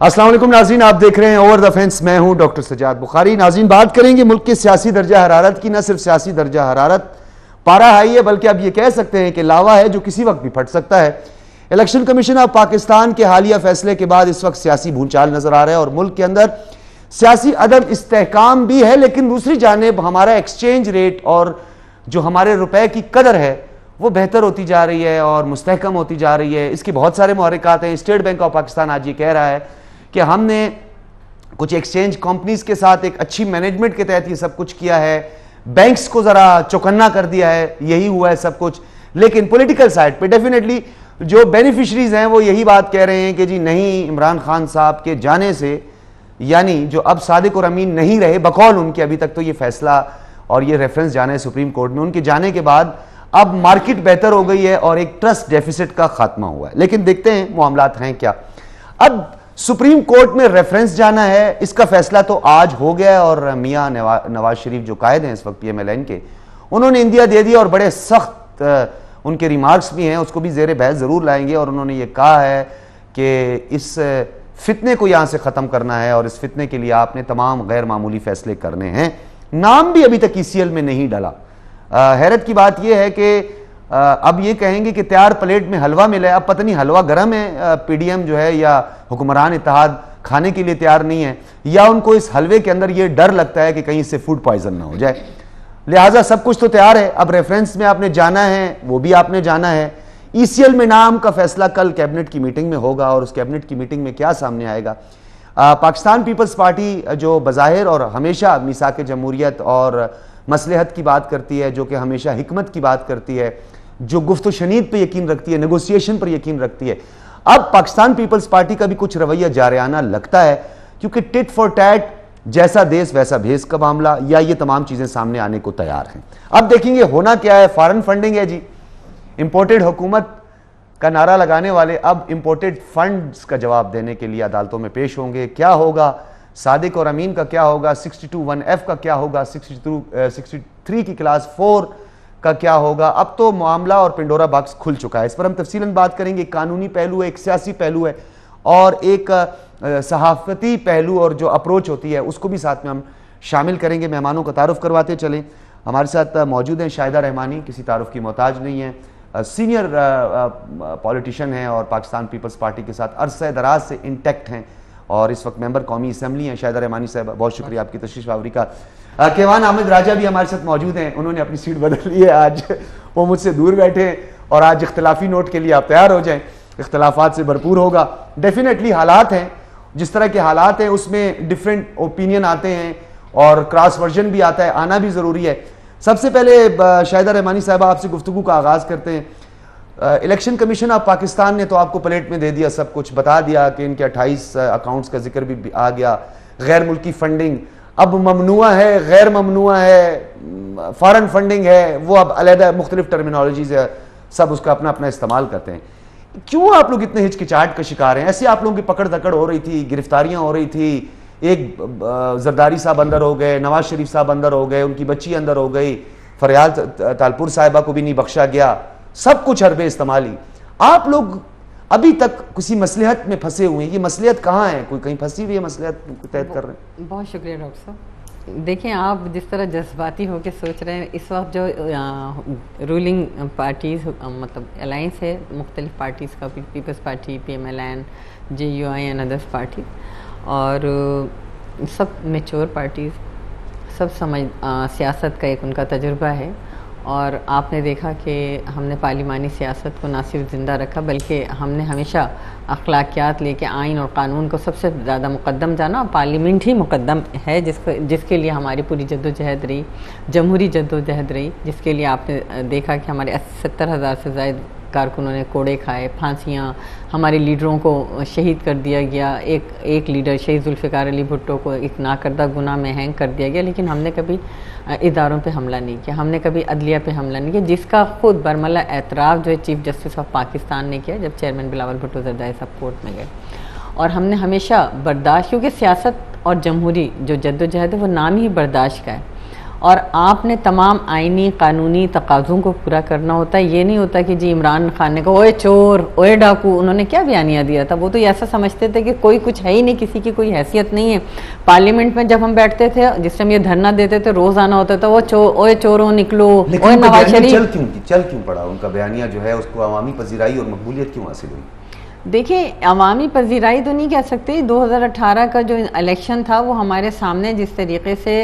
अस्सलाम वालेकुम नाज़रीन, आप देख रहे हैं ओवर द फेंस। मैं हूं डॉक्टर सजाद बुखारी। नाज़रीन, बात करेंगे मुल्क के सियासी दर्जा हरारत की। न सिर्फ सियासी दर्जा हरारत पारा हाई है, बल्कि अब यह कह सकते हैं कि लावा है जो किसी वक्त भी फट सकता है। इलेक्शन कमीशन ऑफ पाकिस्तान के हालिया फैसले के बाद इस वक्त सियासी भूचाल नजर आ रहा है और मुल्क के अंदर सियासी अदम इस्तेहकाम भी है, लेकिन दूसरी जानिब हमारा एक्सचेंज रेट और जो हमारे रुपए की कदर है वो बेहतर होती जा रही है और मुस्तहकम होती जा रही है। इसके बहुत सारे मुहर्रिकात हैं। स्टेट बैंक ऑफ पाकिस्तान आज ये कह रहा है कि हमने कुछ एक्सचेंज कंपनीज के साथ एक अच्छी मैनेजमेंट के तहत ये सब कुछ किया है, बैंक्स को जरा चौकन्ना कर दिया है, यही हुआ है सब कुछ। लेकिन पॉलिटिकल साइड पे डेफिनेटली जो बेनिफिशरीज हैं वो यही बात कह रहे हैं कि जी नहीं, इमरान खान साहब के जाने से, यानी जो अब सादिक और अमीन नहीं रहे बकौल उनके, अभी तक तो ये फैसला और ये रेफरेंस जाना है सुप्रीम कोर्ट में, उनके जाने के बाद अब मार्केट बेहतर हो गई है और एक ट्रस्ट डेफिसिट का खात्मा हुआ है। लेकिन देखते हैं मामलात हैं क्या। अब सुप्रीम कोर्ट में रेफरेंस जाना है, इसका फैसला तो आज हो गया है और मियां नवाज शरीफ जो कायद हैं इस वक्त PMLN के, उन्होंने इंदिया दे दिया और बड़े सख्त उनके रिमार्क्स भी हैं, उसको भी जेर बहस जरूर लाएंगे। और उन्होंने ये कहा है कि इस फितने को यहां से खत्म करना है और इस फितने के लिए आपने तमाम गैर मामूली फैसले करने हैं। नाम भी अभी तक ECL में नहीं डाला। हैरत की बात यह है कि अब ये कहेंगे कि तैयार प्लेट में हलवा मिला है। अब पता नहीं हलवा गर्म है, PDM जो है या हुक्मरान इत्तेहाद खाने के लिए तैयार नहीं है, या उनको इस हलवे के अंदर ये डर लगता है कि कहीं से फूड पॉइजन ना हो जाए। लिहाजा सब कुछ तो तैयार है, अब रेफरेंस में आपने जाना है, वो भी आपने जाना है। ECL में नाम का फैसला कल कैबिनेट की मीटिंग में होगा और उस कैबिनेट की मीटिंग में क्या सामने आएगा। पाकिस्तान पीपल्स पार्टी जो बज़ाहिर और हमेशा मीसाक जमहूरियत और मसलहत की बात करती है, जो कि हमेशा हिकमत की बात करती है, जो गुफ्तो शनीद पे यकीन रखती है, नेगोशिएशन पर यकीन रखती है, अब पाकिस्तान पीपल्स पार्टी का भी कुछ रवैया जारियाना लगता है, क्योंकि टिट फॉर टैट, जैसा देश वैसा भेस का मामला, या ये तमाम चीजें सामने आने को तैयार हैं। अब देखेंगे होना क्या है। फॉरेन फंडिंग है जी, इंपोर्टेड हुकूमत का नारा लगाने वाले अब इंपोर्टेड फंड्स का जवाब देने के लिए अदालतों में पेश होंगे। क्या होगा, सादिक और अमीन का क्या होगा, 62(1)(f) का क्या होगा, 63 की क्लास 4 का क्या होगा। अब तो मामला और पिंडोरा बॉक्स खुल चुका है। इस पर हम तफसीलन बात करेंगे। कानूनी पहलू है, एक सियासी पहलू है और एक सहाफती पहलू और जो अप्रोच होती है उसको भी साथ में हम शामिल करेंगे। मेहमानों का तारुफ करवाते चलें। हमारे साथ मौजूद हैं शाहिदा रहमानी, किसी तारुफ की मोहताज नहीं है, सीनियर पॉलिटिशियन हैं और पाकिस्तान पीपल्स पार्टी के साथ अरसे दराज से इंटैक्ट हैं और इस वक्त मेंबर कौमी असम्बली हैं। शाहिदा रहमानी साहब, बहुत शुक्रिया आपकी तशरीफ आवरी का। केवान अहमद राजा भी हमारे साथ मौजूद हैं, उन्होंने अपनी सीट बदल ली है, आज वो मुझसे दूर बैठे हैं और आज इख्तलाफी नोट के लिए आप तैयार हो जाएं, इख्तलाफात से भरपूर होगा। डेफिनेटली हालात हैं, जिस तरह के हालात हैं उसमें डिफरेंट ओपिनियन आते हैं और क्रॉस वर्जन भी आता है, आना भी ज़रूरी है। सबसे पहले शाहिदा रहमानी साहब आपसे गुफ्तगू का आगाज़ करते हैं। इलेक्शन कमीशन ऑफ पाकिस्तान ने तो आपको प्लेट में दे दिया, सब कुछ बता दिया कि इनके 28 अकाउंट्स का जिक्र भी आ गया। गैर मुल्की फंडिंग अब ममनुआ है, गैर ममनुआ है, फॉरेन फंडिंग है, वो अब अलहदा मुख्तलिफ टर्मिनोलॉजी से सब उसका अपना अपना इस्तेमाल करते हैं। क्यों आप लोग इतने हिचकिचाहट का शिकार हैं? ऐसे आप लोगों की पकड़ दकड़ हो रही थी, गिरफ्तारियां हो रही थी, एक जरदारी साहब अंदर हो गए, नवाज शरीफ साहब अंदर हो गए, उनकी बच्ची अंदर हो गई, फरियाद तालपुर साहिबा को भी नहीं बख्शा गया, सब कुछ हरबे इस्तेमाली। आप लोग अभी तक किसी मसलहत में फंसे हुए हैं। ये मसलहत कहाँ है? कोई कहीं फंसी हुई है मसलहत तहत कर रहे हैं? बहुत शुक्रिया डॉक्टर साहब। देखिए, आप जिस तरह जज्बाती होकर सोच रहे हैं, इस वक्त जो रूलिंग पार्टीज़ मतलब अलाइंस है मुख्तलिफ पार्टीज़ का, people's party, PMLN, JUI and others party, और सब मेच्योर पार्टीज़, सब समझ सियासत का एक उनका तजुर्बा है। और आपने देखा कि हमने पार्लिमानी सियासत को ना सिर्फ ज़िंदा रखा, बल्कि हमने हमेशा अखलाकियात लेके आइन और कानून को सबसे ज़्यादा मुकद्दम जाना। पार्लियामेंट ही मुकद्दम है जिसके लिए हमारी पूरी जद्दोजहद रही, जमहूरी जद्दोजहद रही, जिसके लिए आपने देखा कि हमारे 70,000 से ज़ायद कारकुनों ने कोड़े खाए, फांसियाँ, हमारे लीडरों को शहीद कर दिया गया। एक लीडर शहीद जुल्फ़िकार अली भुट्टो को एक नाकर्दा गुनाह में हैंग कर दिया गया, लेकिन हमने कभी इदारों पे हमला नहीं किया, हमने कभी अदलिया पे हमला नहीं किया, जिसका खुद बरमला एतराफ़ जो है चीफ़ जस्टिस ऑफ पाकिस्तान ने किया जब चेयरमैन बिलावल भुट्टो ज़रदारी साहब कोर्ट में गए। और हमने हमेशा बर्दाश्त, क्योंकि सियासत और जमहूरी जो जद्दोजहद है वो नाम ही बर्दाश्त का है। और आपने तमाम आइनी कानूनी तकाज़ों को पूरा करना होता है। ये नहीं होता कि जी इमरान खान ने कहा ओए चोर ओए डाकू, उन्होंने क्या बयानिया दिया था, वो तो ऐसा समझते थे कि कोई कुछ है ही नहीं, किसी की कोई हैसियत नहीं है। पार्लियामेंट में जब हम बैठते थे, जिस टाइम ये धरना देते थे, रोज आना होता था, वो ओए चोरों निकलो, ओए नवाज शरीफ। चल क्यों पड़ा उनका बयानिया जो है, उसको अवामी पजीराई और मकबूलियत क्यों हासिल हुई? देखिए, अवामी पजीराई तो नहीं कह सकते। 2018 का जो इलेक्शन था वो हमारे सामने जिस तरीके से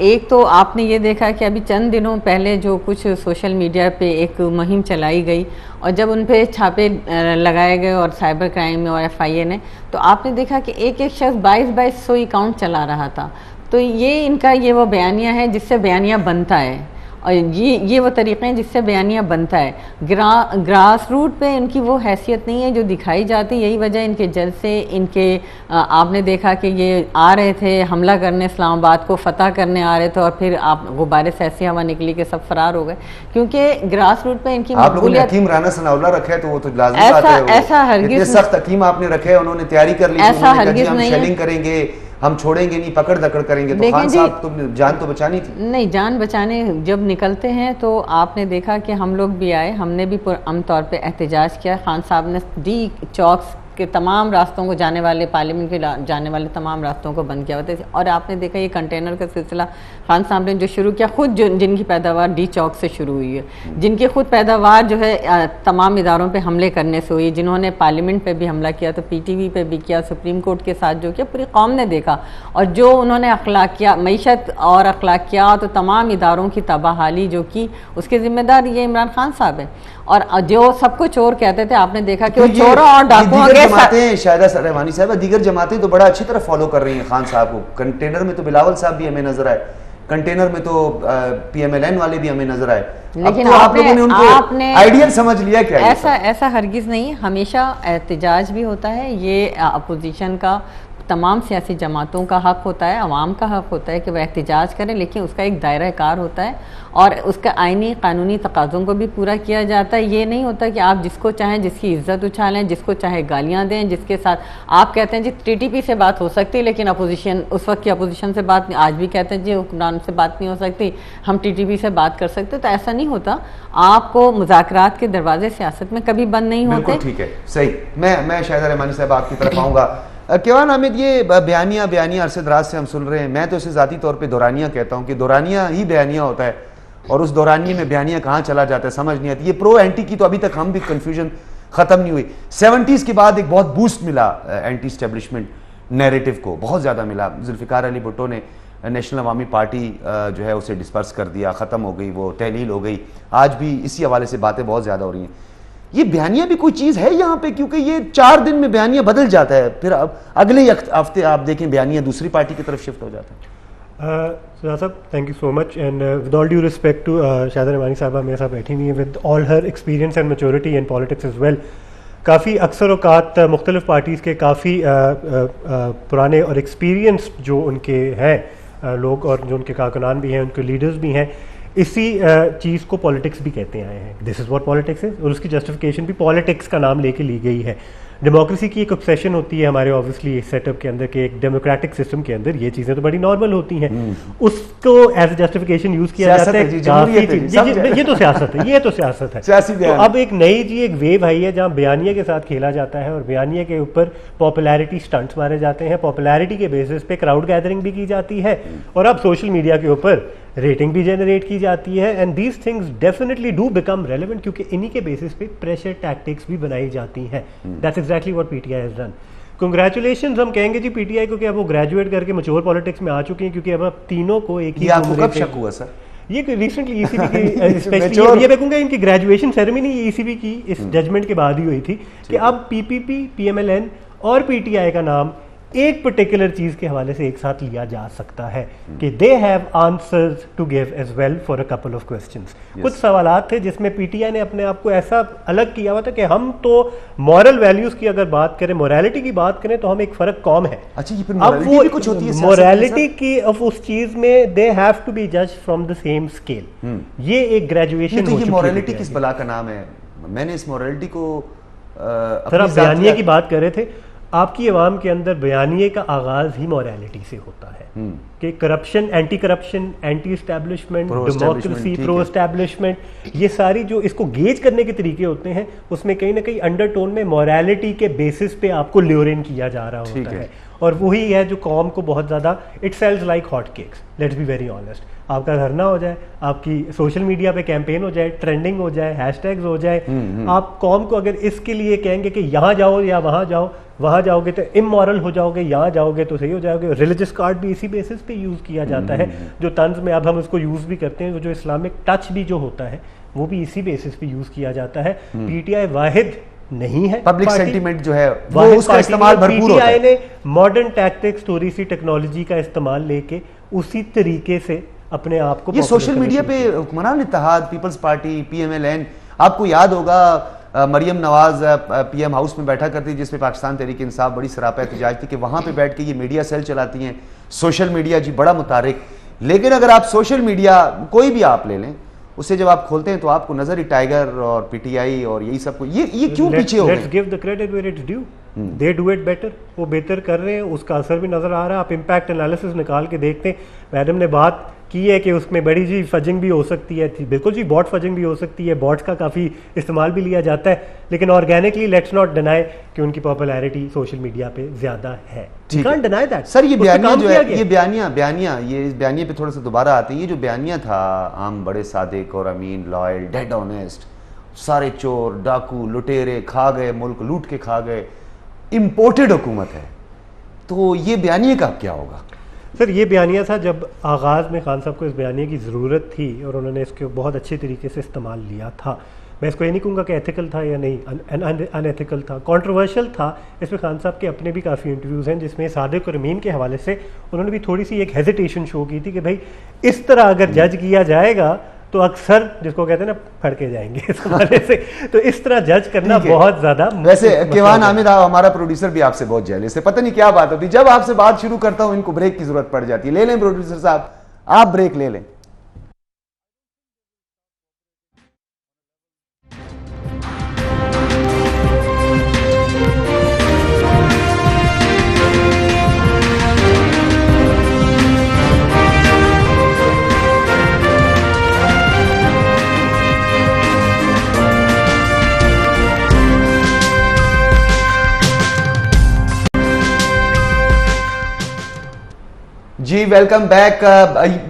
एक तो आपने ये देखा कि अभी चंद दिनों पहले जो कुछ सोशल मीडिया पे एक मुहिम चलाई गई और जब उन पे छापे लगाए गए और साइबर क्राइम और FIA ने, तो आपने देखा कि एक एक शख्स 2200 अकाउंट चला रहा था। तो ये इनका ये वो बयानिया है जिससे बयानिया बनता है, और ये वो तरीक़े हैं जिससे बयानिया बनता है। ग्रास रूट पे इनकी वो हैसियत नहीं है जो दिखाई जाती। यही वजह इनके जलसे, इनके आपने देखा कि ये आ रहे थे हमला करने, इस्लामाबाद को फतह करने आ रहे थे, और फिर आप गुब्बारे से ऐसी हवा निकली कि सब फरार हो गए, क्योंकि ग्रास रूट पे इनकी आप लोगों ने हकीम राना सनाउल्लाह रखा है तो वो तो लाज़मी बात है। ऐसा हरगिज़ सख्त हकीम आपने रखे हैं, उन्होंने तैयारी कर ली, ऐसा हरगिज़ नहीं है, करेंगे, हम छोड़ेंगे नहीं, पकड़ दकड़ करेंगे। तो खान साहब तुम जान तो बचानी थी। नहीं, जान बचाने जब निकलते हैं तो आपने देखा कि हम लोग भी आए, हमने भी आम तौर पे एहतजाज किया। खान साहब ने डी चौक के तमाम रास्तों को जाने वाले, पार्लियामेंट के जाने वाले तमाम रास्तों को बंद किया हुआ था। और आपने देखा ये कंटेनर का सिलसिला खान साहब ने जो शुरू किया, खुद जिनकी पैदावार डी चौक से शुरू हुई है, जिनकी खुद पैदावार जो है तमाम इदारों पे हमले करने से हुई, जिन्होंने पार्लियामेंट पे भी हमला किया, तो PTV पे भी किया, सुप्रीम कोर्ट के साथ जो किया, पूरी कौम ने देखा। और जो उन्होंने अखलाकिया, मईशत और अखलाकियात तो तमाम इदारों की तबाहाली जो की, उसके जिम्मेदार ये इमरान खान साहब है। और जो सबको चोर कहते थे, आपने देखा कि वो चोरों और डाकुओं के जमातें, शायदा रहमानी साहब, दीगर जमातें तो बड़ा अच्छी तरह फॉलो कर रही हैं खान साहब को। कंटेनर में तो बिलावल साहब भी हमें नजर आए, कंटेनर में तो PMLN वाले भी हमें नजर आए। लेकिन तो आप लोगों ने उनको आइडियल समझ लिया क्या? ऐसा हरगिज नहीं। हमेशा एहतजाज भी होता है, ये अपोजिशन का, तमाम सियासी जमातों का हक होता है, अवाम का हक होता है कि वह एहतजाज करें, लेकिन उसका एक दायरा कार होता है और उसका आइनी कानूनी तकाज़ों को भी पूरा किया जाता है। ये नहीं होता कि आप जिसको चाहें जिसकी इज्जत उछालें, जिसको चाहे गालियां दें, जिसके साथ आप कहते हैं जी TTP से बात हो सकती है, लेकिन अपोजिशन, उस वक्त की अपोजिशन से बात नहीं, आज भी कहते हैं जी हुक्मरान से बात नहीं हो सकती, हम TTP से बात कर सकते। तो ऐसा नहीं होता। आपको मुज़ाकरात के दरवाजे सियासत में कभी बंद नहीं होते। ठीक है, सही। मैं शाहिदा रहमानी साहब आपकी तरफ आऊँगा। केवान हामिद, ये बयानिया अरसे दराज से हम सुन रहे हैं। मैं तो इसे ज़ाती तौर पे दौरानिया कहता हूँ कि दौरानिया ही बयानिया होता है, और उस दौरानिए में बयानिया कहाँ चला जाता है समझ नहीं आती। ये प्रो एंटी की तो अभी तक हम भी कन्फ्यूजन ख़त्म नहीं हुई। 70s के बाद एक बहुत बूस्ट मिला एंटी स्टैब्लिशमेंट नैरेटिव को, बहुत ज़्यादा मिला। जुल्फ़िकार अली भुट्टो ने नेशनल अवामी पार्टी जो है उसे डिस्पर्स कर दिया, ख़त्म हो गई, वो तहलील हो गई। आज भी इसी हवाले से बातें बहुत ज़्यादा हो रही हैं। ये बयानिया भी कोई चीज़ है यहाँ पे, क्योंकि ये 4 दिन में बयानिया बदल जाता है, फिर अगले हफ्ते आप देखें बयानिया दूसरी पार्टी की तरफ शिफ्ट हो जाता है। सुजात साहब, thank you so much, and with all due respect to Shahida Rahmani साहबा मेरे साथ बैठी हुई है, with all her experience and maturity in politics as well. काफ़ी अक्सर औकात मुख्तलिफ पार्टीज़ के काफ़ी पुराने और एक्सपीरियंस जो उनके हैं लोग, और जो उनके कारकुनान भी हैं, उनके लीडर्स भी हैं, इसी चीज़ को पॉलिटिक्स भी कहते आए हैं। This is what politics is, और उसकी जस्टिफिकेशन भी पॉलिटिक्स का नाम लेके ली गई है। डेमोक्रेसी की एक ऑब्सेशन होती है हमारे ऑब्वियसली इस सेटअप के अंदर के, एक डेमोक्रेटिक सिस्टम के अंदर ये चीज़ें तो बड़ी नॉर्मल होती हैं, उसको एज ए जस्टिफिकेशन यूज़ किया जाता है। ये तो सियासत है, ये तो सियासत है। तो अब एक नई जी एक वेव आई है जहाँ बयानिया के साथ खेला जाता है, और बयानिया के ऊपर पॉपुलैरिटी स्टंट्स मारे जाते हैं, पॉपुलैरिटी के बेसिस पे क्राउड गैदरिंग भी की जाती है, और अब सोशल मीडिया के ऊपर रेटिंग भी जनरेट की जाती है। And these things definitely do become relevant, क्योंकि इन्हीं के बेसिस पे प्रेशर टैक्टिक्स भी बनाई जाती हैं। That's exactly what PTI has done. Congratulations हम कहेंगे जी PTI को कि अब वो ग्रेजुएट करके मैच्योर पॉलिटिक्स में आ चुके हैं, क्योंकि अब तीनों को एक ही आपको कब शक हुआ सर? ये रिसेंटली ECB की स्पेशली ये देखूंगा इनकी ग्रेजुएशन सेरेमनी ECB की इस जजमेंट के बाद ही हुई थी कि अब PPP, PMLN और PTI का नाम एक पर्टिकुलर चीज के हवाले से एक साथ लिया जा सकता है कि they have answers to give as well for a couple of questions. कुछ सवालात थे जिसमें PTI ने अपने आप को ऐसा अलग किया हुआ था कि हम तो मॉरल वैल्यूज की अगर बात करें, मोरालिटी की बात करें, तो हम एक फर्क कौम है। अच्छा, ये अब वो कुछ होती है मोरालिटी की ऑफ उस चीज में दे हैव टू बी जज फ्रॉम द सेम स्केल। ये एक ग्रेजुएशन हो चुकी है। मोरालिटी किस बला का नाम है? मैंने इस मोरालिटी को सर आप बयानिया की बात कर रहे थे, आपकी आवाम के अंदर बयानिए का आगाज़ ही मॉरलिटी से होता है कि corruption, anti corruption, anti establishment, democracy, pro establishment, ये सारी जो इसको गेज करने के तरीके होते हैं, उसमें कहीं ना कहीं अंडरटोन में मॉरलिटी के बेसिस पे आपको ल्योरिन किया जा रहा होता है। और वही है जो कौम को बहुत ज़्यादा, it sells like hot cakes, let's be very honest. आपका धरना हो जाए, आपकी सोशल मीडिया पे कैंपेन हो जाए, ट्रेंडिंग हो जाए, हैशटैग्स हो जाए, आप कौम को अगर इसके लिए कहेंगे कि यहाँ जाओ या वहाँ जाओ, वहाँ जाओगे तो इमोरल हो जाओगे, यहाँ जाओगे तो सही हो जाओगे। रिलीजियस कार्ड भी इसी बेसिस पे यूज़ किया जाता है, जो तंज में अब हम उसको यूज़ भी करते हैं, जो इस्लामिक टच भी जो होता है वो भी इसी बेसिस पे यूज़ किया जाता है। पीटीआई वाहिद नहीं है, पब्लिक सेंटीमेंट जो है वो उसका इस्तेमाल भरपूर होता है। पीटीआई ने मॉडर्न टैक्टिक्स, थोड़ी सी टेक्नोलॉजी का इस्तेमाल लेके उसी तरीके से अपने आप को, ये सोशल मीडिया पे हुक्मरान इत्तेहाद, पीपल्स पार्टी, पीएमएलएन, आपको याद होगा मरियम नवाज पीएम हाउस में बैठा करती जिसमें पाकिस्तान तहरीक इंसाफ बड़ी सरापा एहतजाज थी कि वहाँ पे बैठ के ये मीडिया सेल चलाती हैं। सोशल मीडिया जी बड़ा मुतारिक, लेकिन अगर आप सोशल मीडिया कोई भी आप ले लें, उसे जब आप खोलते हैं तो आपको नजर ही टाइगर और पीटीआई और यही सब कुछ, ये क्यों पीछे हो गए? Let's give the credit where it's due, they do it better, वो बेहतर कर रहे हैं, उसका असर भी नजर आ रहा है। आप इम्पैक्ट एनालिसिस निकाल के देखते हैं, मैडम ने बात की है कि उसमें बड़ी जी फजिंग भी हो सकती है, बिल्कुल जी बॉट फजिंग भी हो सकती है, बॉट्स का काफ़ी इस्तेमाल भी लिया जाता है, लेकिन ऑर्गेनिकली लेट्स नॉट डिनाई कि उनकी पॉपुलैरिटी सोशल मीडिया पे ज़्यादा है। You can't deny that. Sir ये बयानिया जो है, ये बयानिया ये इस बयानिए पे थोड़ा सा दोबारा आते हैं। ये जो बयानिया था, हम बड़े सादिक और अमीन, लॉयल, डेड ऑनेस्ट, सारे चोर डाकू लुटेरे खा गए, मुल्क लूट के खा गए, इम्पोर्टेड हुकूमत है, तो ये बयानिए का अब क्या होगा? सर ये बयानिया था जब आगाज़ में खान साहब को इस बयानिए की ज़रूरत थी और उन्होंने इसको बहुत अच्छे तरीके से इस्तेमाल लिया था। मैं इसको ये नहीं कहूँगा कि एथिकल था या नहीं, अनएथिकल था, कंट्रोवर्शियल था। इसमें खान साहब के अपने भी काफ़ी इंटरव्यूज़ हैं जिसमें सादिक और अमीन के हवाले से उन्होंने भी थोड़ी सी एक हेजिटेशन शो की थी कि भाई इस तरह अगर जज किया जाएगा तो अक्सर, जिसको कहते हैं ना, फड़के जाएंगे इस हवाले से, तो इस तरह जज करना बहुत ज़्यादा। वैसे केवान आमिर हमारा प्रोड्यूसर भी आपसे बहुत जेलस है, पता नहीं क्या बात होती, जब आपसे बात शुरू करता हूँ इनको ब्रेक की जरूरत पड़ जाती है। ले लें प्रोड्यूसर साहब, आप ब्रेक ले लें। जी वेलकम बैक।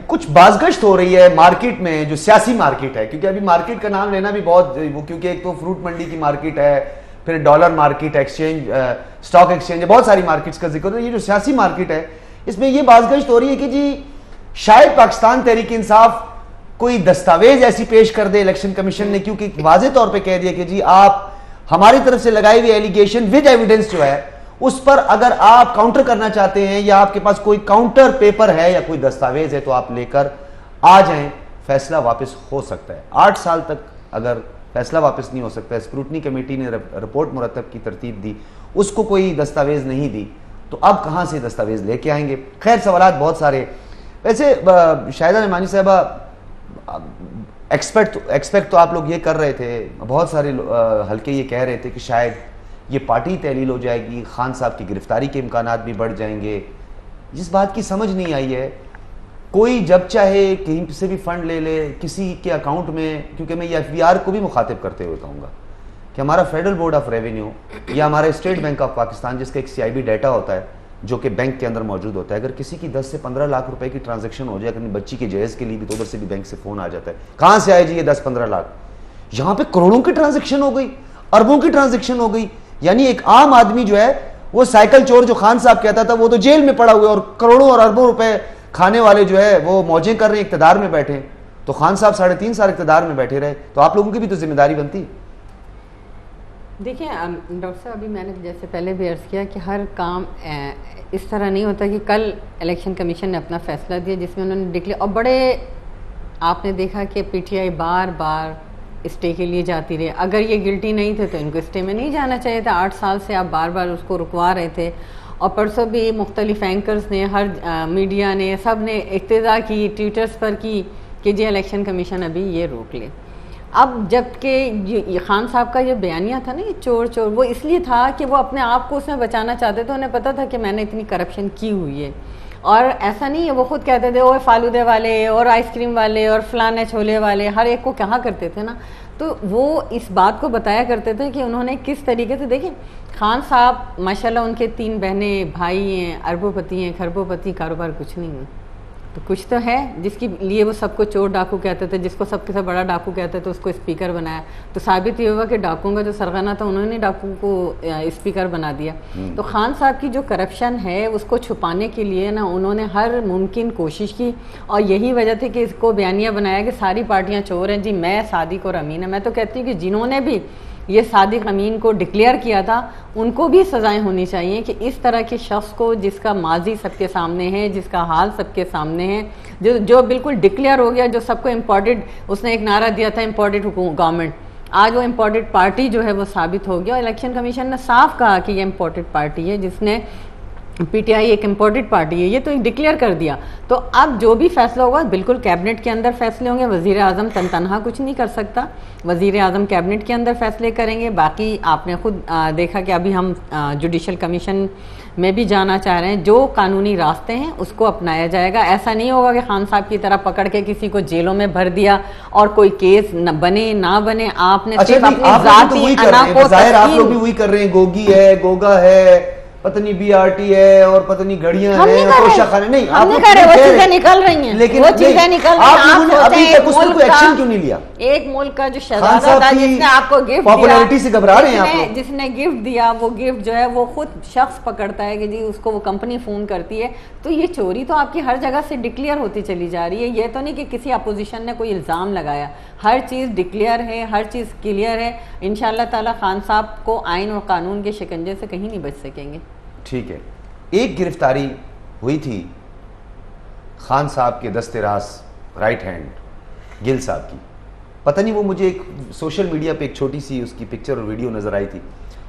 कुछ बाज़गश्त हो रही है मार्केट में, जो सियासी मार्केट है, क्योंकि अभी मार्केट का नाम लेना भी बहुत वो, क्योंकि एक तो फ्रूट मंडी की मार्केट है, फिर dollar market, exchange, stock exchange, बहुत सारी मार्केट्स का जिक्र है। ये जो सियासी मार्केट है इसमें ये बाज़गश्त हो रही है कि जी शायद पाकिस्तान तहरीक इंसाफ कोई दस्तावेज ऐसी पेश कर दे इलेक्शन कमीशन ने, क्योंकि वाज़े तौर पर कह दिया कि जी आप हमारी तरफ से लगाई हुई एलिगेशन विद एविडेंस जो है उस पर अगर आप काउंटर करना चाहते हैं या आपके पास कोई काउंटर पेपर है या कोई दस्तावेज है तो आप लेकर आ जाएं, फैसला वापस हो सकता है। 8 साल तक अगर फैसला वापस नहीं हो सकता, स्क्रूटनी कमेटी ने रिपोर्ट मुरतब की तरतीब दी, उसको कोई दस्तावेज नहीं दी, तो अब कहां से दस्तावेज लेके आएंगे? खैर सवालात बहुत सारे। वैसे शाहिदा नमानी साहबा, एक्सपेक्ट तो आप लोग ये कर रहे थे, बहुत सारे हल्के ये कह रहे थे कि शायद ये पार्टी तहलील हो जाएगी, खान साहब की गिरफ्तारी के इम्कानात भी बढ़ जाएंगे। जिस बात की समझ नहीं आई है, कोई जब चाहे कहीं से भी फंड ले ले किसी के अकाउंट में, क्योंकि मैं ये FBR को भी मुखातिब करते हुए कहूँगा कि हमारा फेडरल बोर्ड ऑफ रेवेन्यू या हमारा स्टेट बैंक ऑफ पाकिस्तान, जिसका एक CIB डाटा होता है जो कि बैंक के अंदर मौजूद होता है, अगर किसी की 10 से 15 लाख रुपए की ट्रांजैक्शन हो जाए, अपनी बच्ची के जहेज के लिए भी, तो उधर से भी बैंक से फोन आ जाता है, कहाँ से आए जी ये 10-15 लाख? यहाँ पे करोड़ों की ट्रांजेक्शन हो गई, अरबों की ट्रांजेक्शन हो गई। यानी एक आम आदमी जो है, वो साइकिल चोर जो खान साहब कहता था, वो तो जेल में पड़ा हुआ है, और करोड़ों और अरबों रुपए खाने वाले जो है वो मौजें कर रहे हैं, इक्तदार में बैठे। तो खान साहब 3.5 साल इक्तदार में बैठे रहे, तो आप लोगों की भी तो जिम्मेदारी बनती है। देखिए डॉक्टर साहब, अभी मैंने जैसे पहले भी अर्ज़ किया कि हर काम इस तरह नहीं होता कि कल इलेक्शन कमीशन ने अपना फैसला दिया जिसमें उन्होंने डिक्लेयर, और बड़े आपने देखा कि PTI बार बार स्टे के लिए जाती रही। अगर ये गिल्टी नहीं थे तो इनको स्टे में नहीं जाना चाहिए था। 8 साल से आप बार बार उसको रुकवा रहे थे, और परसों भी मुख्तलिफ एंकर्स ने, हर मीडिया ने, सब ने इक्तदा की, ट्विटर्स पर की कि जी इलेक्शन कमीशन अभी ये रोक ले। अब जबकि ये खान साहब का ये बयानिया था ना, ये चोर चोर, वो इसलिए था कि वो अपने आप को उसमें बचाना चाहते थे। उन्हें पता था कि मैंने इतनी करप्शन की हुई है। और ऐसा नहीं है, वो खुद कहते थे ओए फालूदे वाले और आइसक्रीम वाले और फलाने छोले वाले, हर एक को कहा करते थे ना। तो वो इस बात को बताया करते थे कि उन्होंने किस तरीके से, देखिए खान साहब माशाल्लाह उनके 3 बहनें भाई हैं, अरबोपति हैं, खरबोपति, कारोबार कुछ नहीं है तो कुछ तो है जिसके लिए वो सबको चोर डाकू कहते थे, जिसको सबके से बड़ा डाकू कहते थे उसको स्पीकर बनाया। तो साबित ये हुआ कि डाकुओं का जो सरगना था उन्होंने डाकू को स्पीकर बना दिया। तो खान साहब की जो करप्शन है उसको छुपाने के लिए ना उन्होंने हर मुमकिन कोशिश की, और यही वजह थी कि इसको बयानिया बनाया कि सारी पार्टियां चोर हैं जी, मैं सादिक और अमीन है। मैं तो कहती हूँ कि जिन्होंने भी ये सादिक अमीन को डिक्लेयर किया था उनको भी सजाएं होनी चाहिए कि इस तरह के शख्स को, जिसका माजी सबके सामने है, जिसका हाल सबके सामने है, जो बिल्कुल डिक्लेयर हो गया, जो सबको इम्पोर्टेड, उसने एक नारा दिया था इम्पोर्टेड गवर्नमेंट, आज वो इम्पोर्टेड पार्टी जो है वो साबित हो गया। और इलेक्शन कमीशन ने साफ कहा कि ये इम्पोर्टेड पार्टी है, जिसने पीटीआई एक इम्पोर्टेड पार्टी है, ये तो डिक्लेयर कर दिया। तो अब जो भी फैसला होगा बिल्कुल कैबिनेट के अंदर फैसले होंगे, वजीर आजम तनहा कुछ नहीं कर सकता, वजीर आजम कैबिनेट के अंदर फैसले करेंगे। बाकी आपने खुद देखा कि अभी हम जुडिशल कमीशन में भी जाना चाह रहे हैं, जो कानूनी रास्ते हैं उसको अपनाया जाएगा। ऐसा नहीं होगा कि खान साहब की तरह पकड़ के किसी को जेलों में भर दिया और कोई केस न बने ना बने, आपने सिर्फ अपनी जाती अना को आप लोग भी वही कर रहे हैं, गोगी है, गोगा है, पत्नी बीआरटी है और पत्नी घड़ियां हैं, तोशा खाने नहीं, आप नहीं कर रहे, वो चीजें निकल रही हैं, लेकिन वो चीजें निकल रही हैं। आप लोगों ने अभी तक उस पर कोई एक्शन क्यों नहीं लिया? एक मुल्क का जो शहजादा था जिसने आपको गिफ्ट पॉपुलैरिटी से घबरा रहे हैं आप लोग। जिसने गिफ्ट दिया, वो गिफ्ट जो है वो खुद शख्स पकड़ता है कि जी उसको वो कंपनी फोन करती है। तो ये चोरी तो आपकी हर जगह से डिक्लेयर होती चली जा रही है। ये तो नहीं कि किसी अपोजिशन ने कोई इल्ज़ाम लगाया, हर चीज़ डिक्लेयर है, हर चीज़ क्लियर है। इंशाअल्लाह ताला खान साहब को आइन और कानून के शिकंजे से कहीं नहीं बच सकेंगे। ठीक है, एक गिरफ्तारी हुई थी खान साहब के दस्ते रास राइट हैंड गिल साहब की, पता नहीं वो मुझे एक सोशल मीडिया पे एक छोटी सी उसकी पिक्चर और वीडियो नजर आई थी।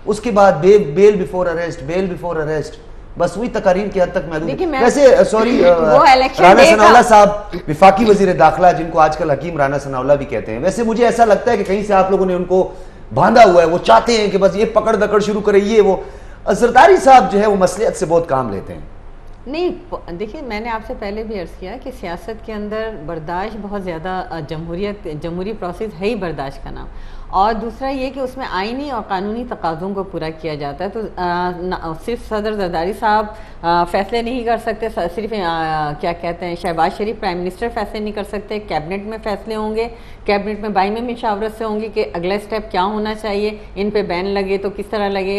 उसके बाद bail before arrest, bail before arrest, बस वही तकारीर की हद तक महदूद। वैसे सॉरी, राना सनाउल्लाह साहब विफाकी वजीर दाखिला, जिनको आजकल हकीम राना सनाउल्लाह भी कहते हैं, वैसे मुझे ऐसा लगता है कि कहीं से आप लोगों ने उनको बांधा हुआ है, वो चाहते हैं कि बस ये पकड़ दकड़ शुरू करे। ये वो जरदारी साहब जो है वो मसलियत से बहुत काम लेते हैं। नहीं देखिए, मैंने आपसे पहले भी अर्ज़ किया कि सियासत के अंदर बर्दाश्त बहुत ज़्यादा, जमहूरी प्रोसेस है ही बर्दाश्त का नाम, और दूसरा ये कि उसमें आइनी और कानूनी तकाज़ों को पूरा किया जाता है। तो सिर्फ सदर जरदारी साहब फैसले नहीं कर सकते, सिर्फ क्या कहते हैं शहबाज शरीफ प्राइम मिनिस्टर फैसले नहीं कर सकते, कैबिनेट में फैसले होंगे, कैबिनेट में बाई में मुशावरत से होंगी कि अगला स्टेप क्या होना चाहिए, इन पे बैन लगे तो किस तरह लगे,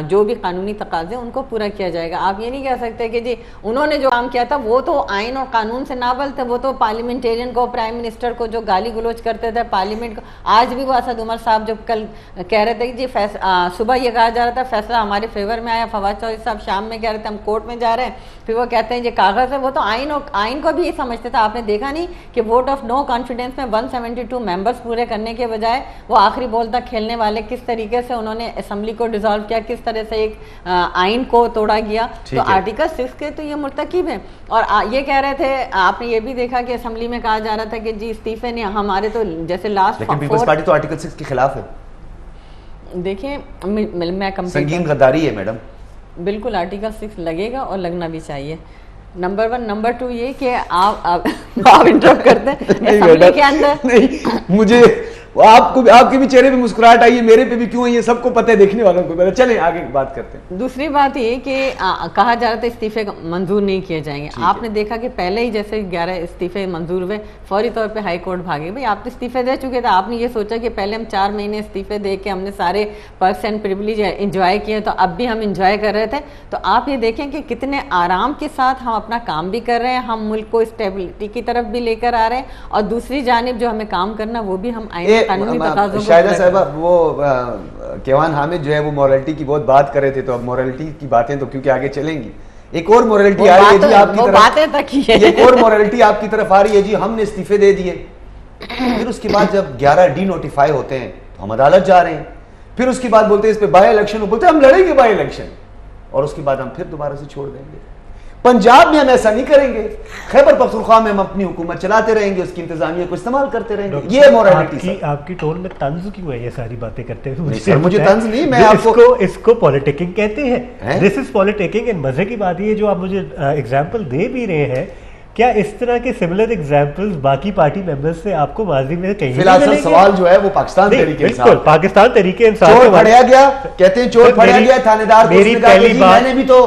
जो भी कानूनी तकाजे उनको पूरा किया जाएगा। आप ये नहीं कह सकते कि जी उन्होंने जो काम किया था वो तो आइन और कानून से नावल थे, वो तो पार्लियामेंटेरियन को, प्राइम मिनिस्टर को जो गाली गलोच करते थे, पार्लियामेंट को। आज भी वो असद उमर साहब जब कल कह रहे थे कि जी सुबह ये कहा जा रहा था फैसला हमारे फेवर में आया, फवाद चौधरी साहब शाम में कह रहे थे हम कोर्ट में जा रहे हैं, फिर वो कहते हैं ये कागज है। वो तो आइन को भी ये समझते थे। आपने देखा नहीं कि वोट ऑफ नो कॉन्फिडेंस में 172 मेंबर्स पूरे करने के बजाय वो आखिरी बॉल तक खेलने वाले किस तरीके से उन्होंने असेंबली को डिसॉल्व किया, किस तरह से एक आइन को तोड़ा गया। तो आर्टिकल 6 के तो ये मुर्तकिब है। और ये कह रहे थे, आपने ये भी देखा कि असेंबली में कहा जा रहा था कि जी इस्तीफे ने हमारे तो जैसे लास्ट, लेकिन पीपल्स पार्टी तो आर्टिकल 6 के खिलाफ है। देखिए मैं संगीन गद्दारी है मैडम। बिल्कुल आर्टिकल 6 लगेगा और लगना भी चाहिए। नंबर 1, नंबर 2 ये कि आप इंटरप्ट करते हैं असेंबली के अंदर। नहीं, मुझे आपको आपके भी चेहरे पे मुस्कुराहट आई है, मेरे पे भी क्यों है ये सबको पता है, देखने वालों को। चलें आगे बात करते हैं। दूसरी बात ये कि कहा जा रहा था इस्तीफे मंजूर नहीं किए जाएंगे। आपने देखा कि पहले ही जैसे 11 इस्तीफे मंजूर हुए, फौरी तौर पे हाई कोर्ट भागे। भाई आप तो इस्तीफे दे चुके थे, आपने ये सोचा कि पहले हम 4 महीने इस्तीफे दे के हमने सारे पर्क्स एंड प्रिविलेज इंजॉय किए, तो अब भी हम इंजॉय कर रहे थे। तो आप ये देखें कि कितने आराम के साथ हम अपना काम भी कर रहे हैं, हम मुल्क को स्टेबिलिटी की तरफ भी लेकर आ रहे हैं, और दूसरी जानिब जो हमें काम करना वो भी हम आईनी कानूनी तकाज़ों शाहिदा साहिबा, वो केवान हामिद जो है वो मोरालिटी की बहुत बात कर रहे थे, तो अब मोरालिटी की बातें तो क्योंकि आगे चलेंगी, एक और मोरालिटी आ रही है जी आपकी तरफ, एक और मोरालिटी आपकी तरफ आ रही है जी, हमने इस्तीफे दे दिए। फिर उसके बाद जब 11 डी नोटिफाई होते हैं तो हम अदालत जा रहे हैं, फिर उसके बाद बोलते हैं इस पे बाय इलेक्शन, बोलते हैं हम लड़ेंगे बाय इलेक्शन, और उसके बाद हम फिर दोबारा से छोड़ देंगे। पंजाब में हम ऐसा नहीं करेंगे, खैबर पख्तूनख्वा में हम अपनी हुकूमत चलाते रहेंगे, उसकी इंतजामिया को इस्तेमाल करते रहेंगे। ये मोरालिटी। आपकी टोन में तंज क्यों है ये सारी बातें करते हुए? सर मुझे तंज नहीं, मैं आपको इसको पॉलिटिकिंग कहते हैं। This is पॉलिटिकिंग। एंड मजे की बात ये जो आप मुझे एग्जांपल दे भी रहे हैं, क्या इस तरह के सिमिलर एग्जांपल्स बाकी पार्टी मेंबर्स से आपको माजी में कहीं फिलहाल सर सवाल जो है वो पाकिस्तान तरीके बिल्कुल पाकिस्तान तरीके इंसान चोर फड़िया गया, कहते हैं चोर फड़िया गया, थानेदार मेरी पहली बात मैंने भी तो,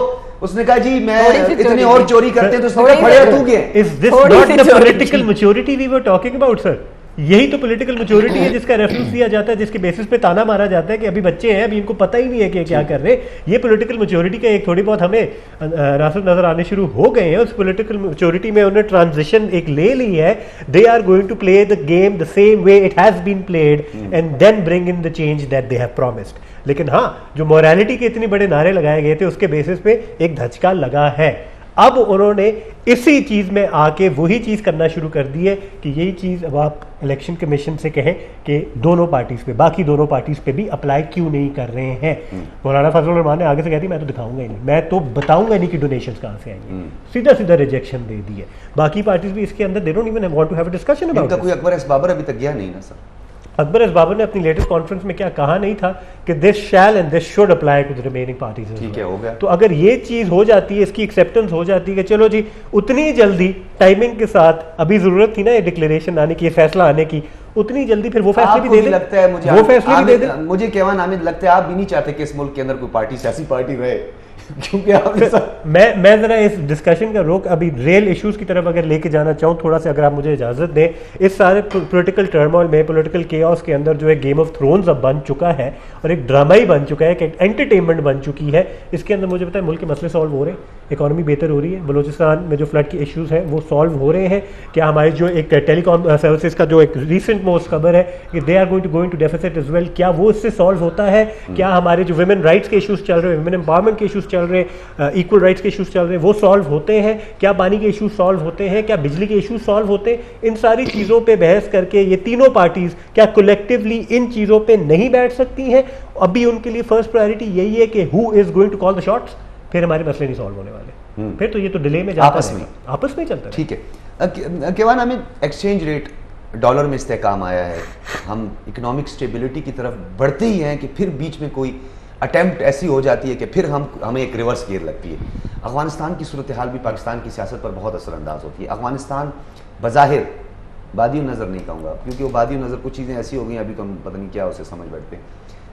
उसने कहा जी मैं इतने और चोरी करते हैं, तो उसने कहा फड़िया तू गया। Is this not the political maturity we were talking about sir? यही तो पॉलिटिकल मैच्योरिटी है जिसका रेफरेंस दिया जाता है, जिसके बेसिस पे ताना मारा जाता है कि अभी बच्चे हैं, अभी इनको पता ही नहीं है कि क्या कर रहे हैं। ये पॉलिटिकल मैच्योरिटी का एक थोड़ी बहुत हमें रास्ते नजर आने शुरू हो गए हैं। उस पॉलिटिकल मैच्योरिटी में उन्होंने ट्रांजिशन एक ले ली है। They are going to play the game the same way it has been played and then bring in the change that they have promised. लेकिन हाँ, जो मोरालिटी के इतने बड़े नारे लगाए गए थे उसके बेसिस पे एक धचका लगा है। अब उन्होंने इसी चीज में आके वही चीज करना शुरू कर दी है कि यही चीज अब आप इलेक्शन कमीशन से कहें कि दोनों पार्टीज पे, बाकी दोनों पार्टीज पे भी अप्लाई क्यों नहीं कर रहे हैं। मौलाना फजलुर रहमान ने आगे से कह दी मैं तो दिखाऊंगा ही नहीं, मैं तो बताऊंगा नहीं कि डोनेशंस कहां से आएंगे। सीधा सीधा रिजेक्शन दे दी है। बाकी पार्टीज भी इसके अंदर they don't even want to have a discussion about it. कोई अकबर एस बाबर अभी तक गया नहीं ना सर। अकबर एस बाबर ने अपनी लेटेस्ट कॉन्फ्रेंस में क्या कहा नहीं था कि this shall and this should apply to the remaining parties. ठीक है, हो गया। तो अगर ये चीज हो जाती है, इसकी एक्सेप्टेंस हो जाती है कि चलो जी उतनी जल्दी टाइमिंग के साथ, अभी जरूरत थी ना ये डिक्लेरेशन आने की, ये फैसला आने की, उतनी जल्दी फिर वो फैसले भी दे दे। लगता है मुझे वो फैसले भी दे दे। मुझे केवान आमिद लगता है आप भी नहीं चाहते कि इस मुल्क के अंदर कोई पार्टी, सियासी पार्टी रहे, क्योंकि आप मैं जरा इस डिस्कशन का रोक अभी रियल इश्यूज की तरफ अगर लेके जाना चाहूँ थोड़ा सा, अगर आप मुझे इजाजत दें। इस सारे पॉलिटिकल टर्मोइल में, पॉलिटिकल केओस के अंदर जो है गेम ऑफ थ्रोन्स अब बन चुका है और एक ड्रामा ही बन चुका है, एक एंटरटेनमेंट बन चुकी है। इसके अंदर मुझे पता है मुल्क के मसले सॉल्व हो रहे हैं, इकॉनमी बेहतर हो रही है, बलूचिस्तान में जो फ्लड के इश्यूज हैं वो सॉल्व हो रहे हैं। क्या हमारी जो एक टेलीकॉम सर्विसेज का जो एक रिसेंट मोस्ट खबर है कि they are going to deficit is well, क्या वो इससे सॉल्व होता है? क्या हमारे जो वुमेन राइट्स के इश्यूज चल रहे हैं, वुमेन एम्पावरमेंट के इश्यूज चल रहे हैं, इक्वल राइट्स के इश्यूज चल रहे हैं, वो सॉल्व होते हैं? क्या पानी के इश्यूज सॉल्व होते हैं? क्या बिजली के इश्यूज सॉल्व होते हैं? इन सारी चीज़ों पे बहस करके ये तीनों पार्टीज क्या कलेक्टिवली इन चीज़ों पे नहीं बैठ सकती हैं? अभी उनके लिए फर्स्ट प्रायोरिटी यही है कि who is going to call the shots, फिर हमारे मसले नहीं सॉल्व होने वाले। फिर तो ये तो डिले में जाता है, आपस में चलता है। ठीक है केवान, हमें एक्सचेंज रेट डॉलर में इस्तेहकाम आया है, हम इकोनॉमिक स्टेबिलिटी की तरफ बढ़ते ही हैं कि फिर बीच में कोई अटेम्प्ट ऐसी हो जाती है कि फिर हमें एक रिवर्स गियर लगती है। अफगानिस्तान की सूरत हाल भी पाकिस्तान की सियासत पर बहुत असरअंदाज होती है। अफगानिस्तान बज़ाहिर बादी नज़र नहीं कहूँगा, क्योंकि वो बादी नज़र कुछ चीज़ें ऐसी हो गई अभी तो हम पता नहीं क्या उसे समझ बैठते हैं।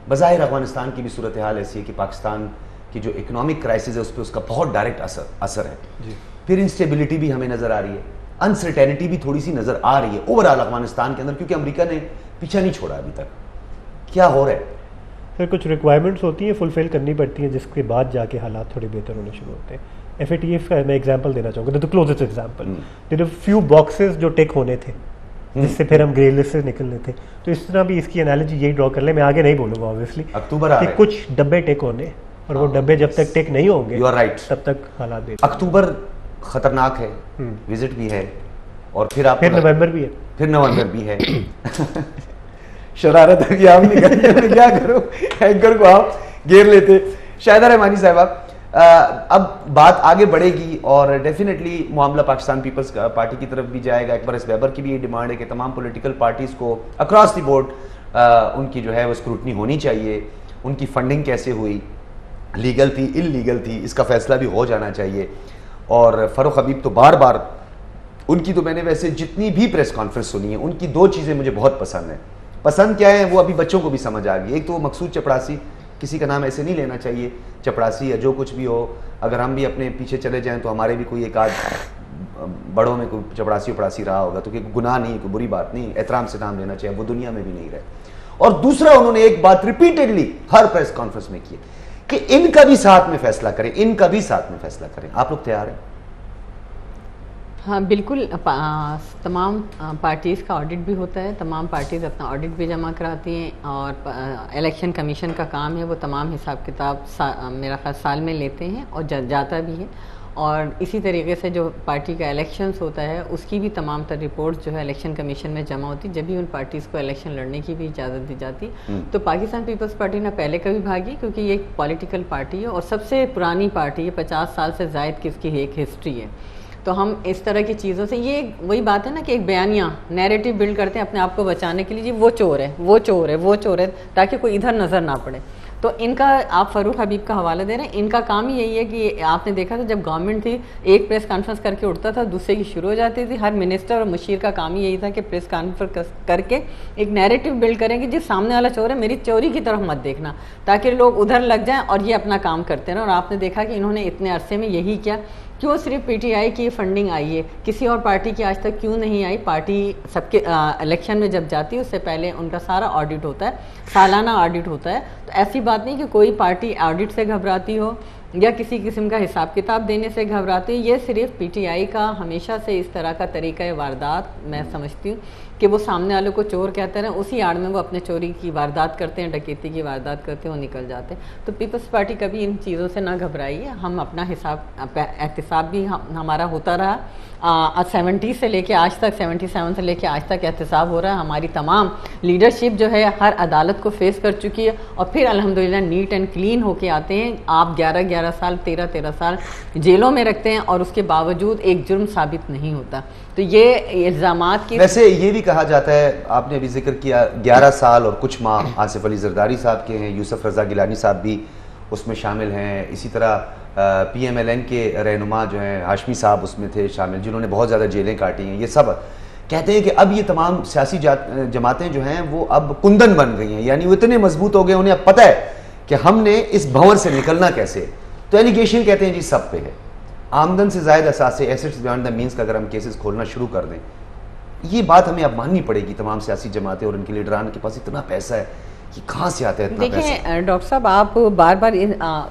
बज़ाहिर अफगानिस्तान की भी सूरत हाल ऐसी है कि पाकिस्तान की जो इकोनॉमिक क्राइसिस है उस पर उसका बहुत डायरेक्ट असर है। फिर इंस्टेबिलिटी भी हमें नज़र आ रही है, अनसर्टेनिटी भी थोड़ी सी नज़र आ रही है ओवरऑल अफगानिस्तान के अंदर, क्योंकि अमेरिका ने पीछा नहीं छोड़ा अभी तक। क्या हो रहा है? फिर कुछ रिक्वायरमेंट्स होती हैं फुलफिल करनी पड़ती हैं, जिसके बाद जाके हालात थोड़े बेहतर होने शुरू होते हैं। FATF का मैं एग्जांपल देना चाहूँगा, the closest example, there are few boxes जो टिक होने थे जिससे फिर हम ग्रे लिस्ट से निकलने थे। तो इस तरह भी इसकी एनालॉजी यही ड्रॉ कर ले, मैं आगे नहीं बोलूँगा ऑब्वियसली, अक्टूबर आ रहा है, कुछ डब्बे टिक होने और वो डब्बे जब तक टिक नहीं होंगे तब तक हालात बेहतर। अक्टूबर खतरनाक है, विजिट भी है और फिर नवंबर भी है, फिर नवंबर भी है। शरारत है कि आप नहीं क्या करो, एंकर को आप घेर लेते। शाहिदा रहमानी साहबा, अब बात आगे बढ़ेगी और डेफिनेटली मामला पाकिस्तान पीपल्स पार्टी की तरफ भी जाएगा। अकबर एस बैबर की भी ये डिमांड है कि तमाम पॉलिटिकल पार्टीज को अक्रॉस द बोर्ड उनकी जो है वो स्क्रूटनी होनी चाहिए। उनकी फंडिंग कैसे हुई, लीगल थी इलीगल थी, इसका फैसला भी हो जाना चाहिए। और फ़ारूक हबीब तो बार बार उनकी, तो मैंने वैसे जितनी भी प्रेस कॉन्फ्रेंस सुनी है उनकी दो चीज़ें मुझे बहुत पसंद है। पसंद क्या है वो अभी बच्चों को भी समझ आ गई। एक तो वो मकसूद चपड़ासी, किसी का नाम ऐसे नहीं लेना चाहिए, चपड़ासी या जो कुछ भी हो, अगर हम भी अपने पीछे चले जाएं तो हमारे भी कोई एक आध बड़ों में कोई चपड़ासी उपड़ासी रहा होगा, तो कोई गुनाह नहीं, कोई बुरी बात नहीं, एहतराम से नाम लेना चाहिए, वो दुनिया में भी नहीं रहे। और दूसरा, उन्होंने एक बात रिपीटेडली हर प्रेस कॉन्फ्रेंस में की कि इनका भी साथ में फैसला करें, इनका भी साथ में फैसला करें। आप लोग तैयार हैं? हाँ बिल्कुल, तमाम पार्टीज़ का ऑडिट भी होता है, तमाम पार्टीज़ अपना ऑडिट भी जमा कराती हैं और इलेक्शन कमीशन का काम है वो तमाम हिसाब किताब मेरा ख्याल साल में लेते हैं और जाता भी है। और इसी तरीके से जो पार्टी का इलेक्शंस होता है उसकी भी तमाम तर रिपोर्ट्स जो है इलेक्शन कमीशन में जमा होती, जब भी उन पार्टीज़ को इलेक्शन लड़ने की भी इजाज़त दी जाती। तो पाकिस्तान पीपल्स पार्टी ना पहले कभी भागी, क्योंकि ये एक पॉलिटिकल पार्टी है और सबसे पुरानी पार्टी है, 50 साल से ज़ायद की इसकी एक हिस्ट्री है। तो हम इस तरह की चीज़ों से, ये वही बात है ना कि एक बयानिया नैरेटिव बिल्ड करते हैं अपने आप को बचाने के लिए, जी वो चोर है, वो चोर है, वो चोर है, ताकि कोई इधर नज़र ना पड़े। तो इनका, आप फ़ारूक हबीब का हवाला दे रहे हैं, इनका काम ही यही है कि आपने देखा था जब गवर्नमेंट थी, एक प्रेस कॉन्फ्रेंस करके उठता था, दूसरे की शुरू हो जाती थी। हर मिनिस्टर और मुशीर का काम ही यही था कि प्रेस कॉन्फ्रेंस करके एक नैरेटिव बिल्ड करें कि जी सामने वाला चोर है, मेरी चोरी की तरफ मत देखना, ताकि लोग उधर लग जाएं और ये अपना काम करते रहें। और आपने देखा कि इन्होंने इतने अरसे में यही किया। क्यों सिर्फ पीटीआई की फंडिंग आई है, किसी और पार्टी की आज तक क्यों नहीं आई? पार्टी सबके इलेक्शन में जब जाती है उससे पहले उनका सारा ऑडिट होता है, सालाना ऑडिट होता है। तो ऐसी बात नहीं कि कोई पार्टी ऑडिट से घबराती हो या किसी किस्म का हिसाब किताब देने से घबराती है। ये सिर्फ पीटीआई का हमेशा से इस तरह का तरीका वारदात, मैं समझती हूँ कि वो सामने वालों को चोर कहते हैं, उसी आड़ में वो अपने चोरी की वारदात करते हैं, डकैती की वारदात करते हैं, वो निकल जाते हैं। तो पीपल्स पार्टी कभी इन चीज़ों से ना घबराइए। हम अपना हिसाब एहतिसाब भी हमारा होता रहा, 70 से लेके आज तक, 77 से लेके आज तक एहतिसाब हो रहा है। हमारी तमाम लीडरशिप जो है हर अदालत को फेस कर चुकी है और फिर अल्हम्दुलिल्लाह नीट एंड क्लीन होके आते हैं। आप 11-11 साल, 13-13 साल जेलों में रखते हैं और उसके बावजूद एक जुर्म साबित नहीं होता। तो ये इल्ज़ामात की, वैसे ये भी कहा जाता है, आपने अभी जिक्र किया 11 साल और कुछ माह आसिफ अली जरदारी साहब के हैं, यूसुफ रज़ा गिलानी साहब भी उसमें शामिल हैं, इसी तरह PMLN के रहनुमा जो हैं हाशमी साहब उसमें थे शामिल, जिन्होंने बहुत ज़्यादा जेलें काटी हैं। ये सब कहते हैं कि अब ये तमाम सियासी जमातें जो हैं वो अब कुंदन बन गई हैं, यानी वो इतने मजबूत हो गए, उन्हें अब पता है कि हमने इस भंवर से निकलना कैसे। तो एलिगेशन कहते हैं जी सब पे है, आमदन से ज़ायद असासे, एसेट्स बियॉन्ड द मीन्स का अगर हम केसेस खोलना शुरू कर दें, ये बात हमें अब माननी पड़ेगी। तमाम सियासी जमातें और उनके लीडरान के पास इतना पैसा है कि कहाँ से आता है इतना पैसा? देखिए डॉक्टर साहब, आप बार बार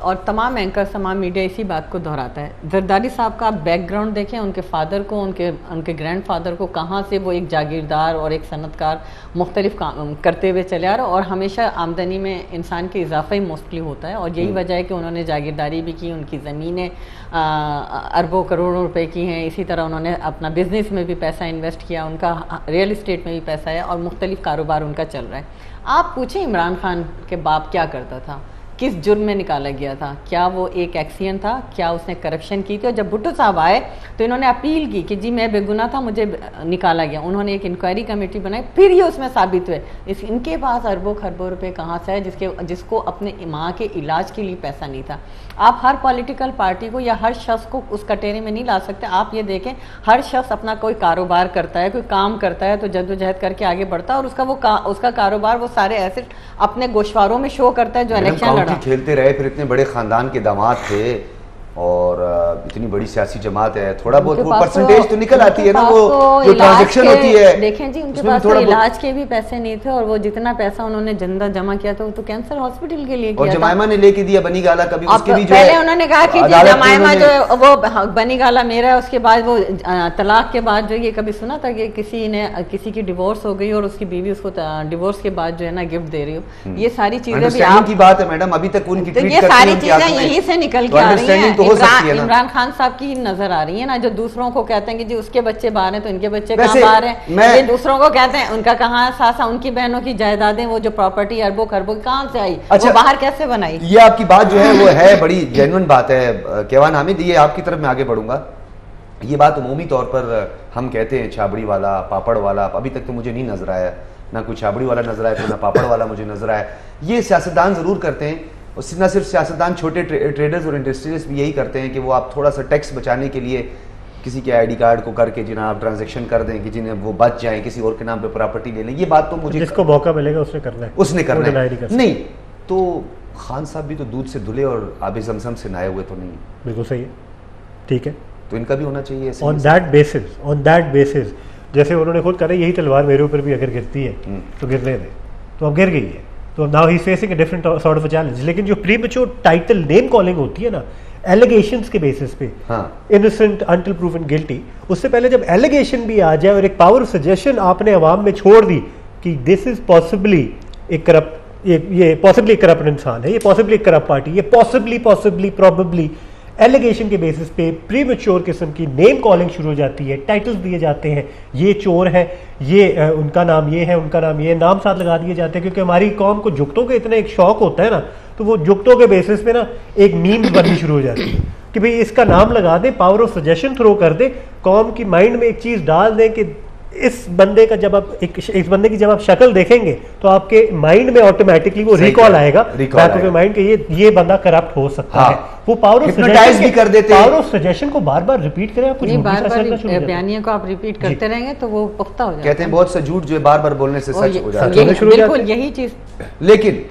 और तमाम एंकर, तमाम मीडिया इसी बात को दोहराता है। जरदारी साहब का बैकग्राउंड देखें, उनके फादर को, उनके ग्रैंडफादर को, कहाँ से वो एक जागीरदार और एक सनतकार मुख्तलिफ काम करते हुए चले आ रहे, और हमेशा आमदनी में इंसान के इजाफा ही मोस्टली होता है। और यही वजह है कि उन्होंने जागीरदारी भी की, उनकी ज़मीनें अरबों करोड़ों रुपए की हैं। इसी तरह उन्होंने अपना बिजनेस में भी पैसा इन्वेस्ट किया, उनका रियल इस्टेट में भी पैसा है और मुख्तलिफ कारोबार उनका चल रहा है। आप पूछें इमरान खान के बाप क्या करता था, किस जुर्म में निकाला गया था, क्या वो एक एक्सियन था, क्या उसने करप्शन की थी? और जब भुट्टो साहब आए तो इन्होंने अपील की कि जी मैं बेगुनाह था, मुझे निकाला गया। उन्होंने एक इंक्वायरी कमेटी बनाई, फिर ये उसमें साबित हुए इनके पास अरबों खरबों रुपए कहाँ से है, जिसको अपने माँ के इलाज के लिए पैसा नहीं था। आप हर पॉलिटिकल पार्टी को या हर शख्स को उस कटेरे में नहीं ला सकते। आप ये देखें, हर शख्स अपना कोई कारोबार करता है, कोई काम करता है तो जद्दोजहद करके आगे बढ़ता है, और उसका कारोबार, वो सारे एसेट अपने गोशवारों में शो करता है जो इलेक्शन खेलते रहे, फिर इतने बड़े खानदान के दामाद थे और इतनी बड़ी सियासी जमात है, थोड़ा बहुत वो परसेंटेज तो निकल आती है ना, वो जो ट्रांजैक्शन होती है। देखें जी, उनके पास तो इलाज के भी पैसे नहीं थे, और वो जितना पैसा उन्होंने जिंदा जमा किया था वो तो कैंसर हॉस्पिटल के लिए किया और जमायमा ने लेके दिया बनी गाला कभी, उसके भी जो पहले उन्होंने कहा कि जमायमा जो वो बनी गाला मेरा है, उसके बाद वो तलाक के बाद जो ये कभी सुना था कि किसी की डिवोर्स हो गई और उसकी बीवी उसको डिवोर्स के बाद जो है ना गिफ्ट दे रही हो। ये सारी चीजें भी आपकी बात है मैडम, अभी तक उनकी ये सारी चीजें यहीं से निकल के आ रही हैं। इमरान खान साहब की नजर आ रही है ना, जो दूसरों को कहते हैं कि जी उसके बच्चे बाहर हैं तो इनके बच्चे कहाँ बाहर हैं, ये दूसरों को कहते हैं उनका कहाँ सासा, उनकी बहनों की जायदादें, वो जो प्रॉपर्टी अरबों खरबों कहाँ से आई, वो बाहर कैसे बनाई? ये आपकी बात जो है वो है बड़ी जेन्युइन बात है केवान हामिद। ये आपकी तरफ मैं आगे बढ़ूंगा। ये बात उमूमी तौर पर हम कहते हैं छाबड़ी वाला, पापड़ वाला, अभी तक तो मुझे नहीं नजर आया, ना कोई छाबड़ी वाला नजर आया, तो ना पापड़ वाला मुझे नजर आया। ये सियासतदान जरूर करते हैं, और न सिर्फ सियासतदान, छोटे ट्रेडर्स और इंडस्ट्रियलिस्ट भी यही करते हैं कि वो आप थोड़ा सा टैक्स बचाने के लिए किसी के आईडी कार्ड को करके जिन्हें आप ट्रांजैक्शन कर दें कि जिन्हें वो बच जाएं, किसी और के नाम पे प्रॉपर्टी ले लें। ये बात तो मुझे, जिसको मौका मिलेगा उसने करना है, उसने करना है। नहीं तो खान साहब भी तो दूध से धुले और आबे ज़मज़म से नहाए हुए तो नहीं। बिल्कुल सही है, ठीक है, तो इनका भी होना चाहिए ऑन दैट बेसिस। जैसे उन्होंने खुद कहा यही तलवार मेरे ऊपर भी अगर गिरती है तो गिरने दे, तो अब गिर गई है, तो now he is facing a different sort of a challenge. लेकिन जो प्रीमैच्योर टाइटल नेम कॉलिंग होती है ना एलिगेशंस के बेसिस पे, इनोसेंट अंटिल प्रूवन गिल्टी, उससे पहले जब एलिगेशन भी आ जाए और एक पावर ऑफ सजेशन आपने अवाम में छोड़ दी कि दिस इज पॉसिबली एक करप्ट, ये पॉसिबली करप्ट इंसान है, ये पॉसिबली करप्ट पार्टी, ये पॉसिबली प्रॉबेबली एलिगेशन के बेसिस पे प्री मैच्योर किस्म की नेम कॉलिंग शुरू हो जाती है, टाइटल्स दिए जाते हैं, ये चोर है, ये उनका नाम ये है, उनका नाम ये, नाम साथ लगा दिए जाते हैं। क्योंकि हमारी कौम को जुगतों के इतना एक शौक होता है ना, तो वो जुगतों के बेसिस पे ना एक मीम्स बननी शुरू हो जाती है कि भाई इसका नाम लगा दें, पावर ऑफ सजेशन थ्रो कर दे, कौम की माइंड में एक चीज़ डाल दें कि इस बंदे का जब आप इस बंदे की जब आप शक्ल देखेंगे तो आपके माइंड में ऑटोमेटिकली वो रिकॉल आएगा, बैक ऑफ योर माइंड के ये बंदा करप्ट हो सकता है। वो पावर ऑफ हिप्नोटाइज भी कर देते हैं। पावर ऑफ सजेशन को बार-बार रिपीट करें, आप कुछ बार-बार बयानियों को आप रिपीट करते रहेंगे तो वो पुख्ता हो जाता है। कहते हैं बहुत सा झूठ जो है बार-बार बोलने से सच हो जाता है। बिल्कुल यही चीज। लेकिन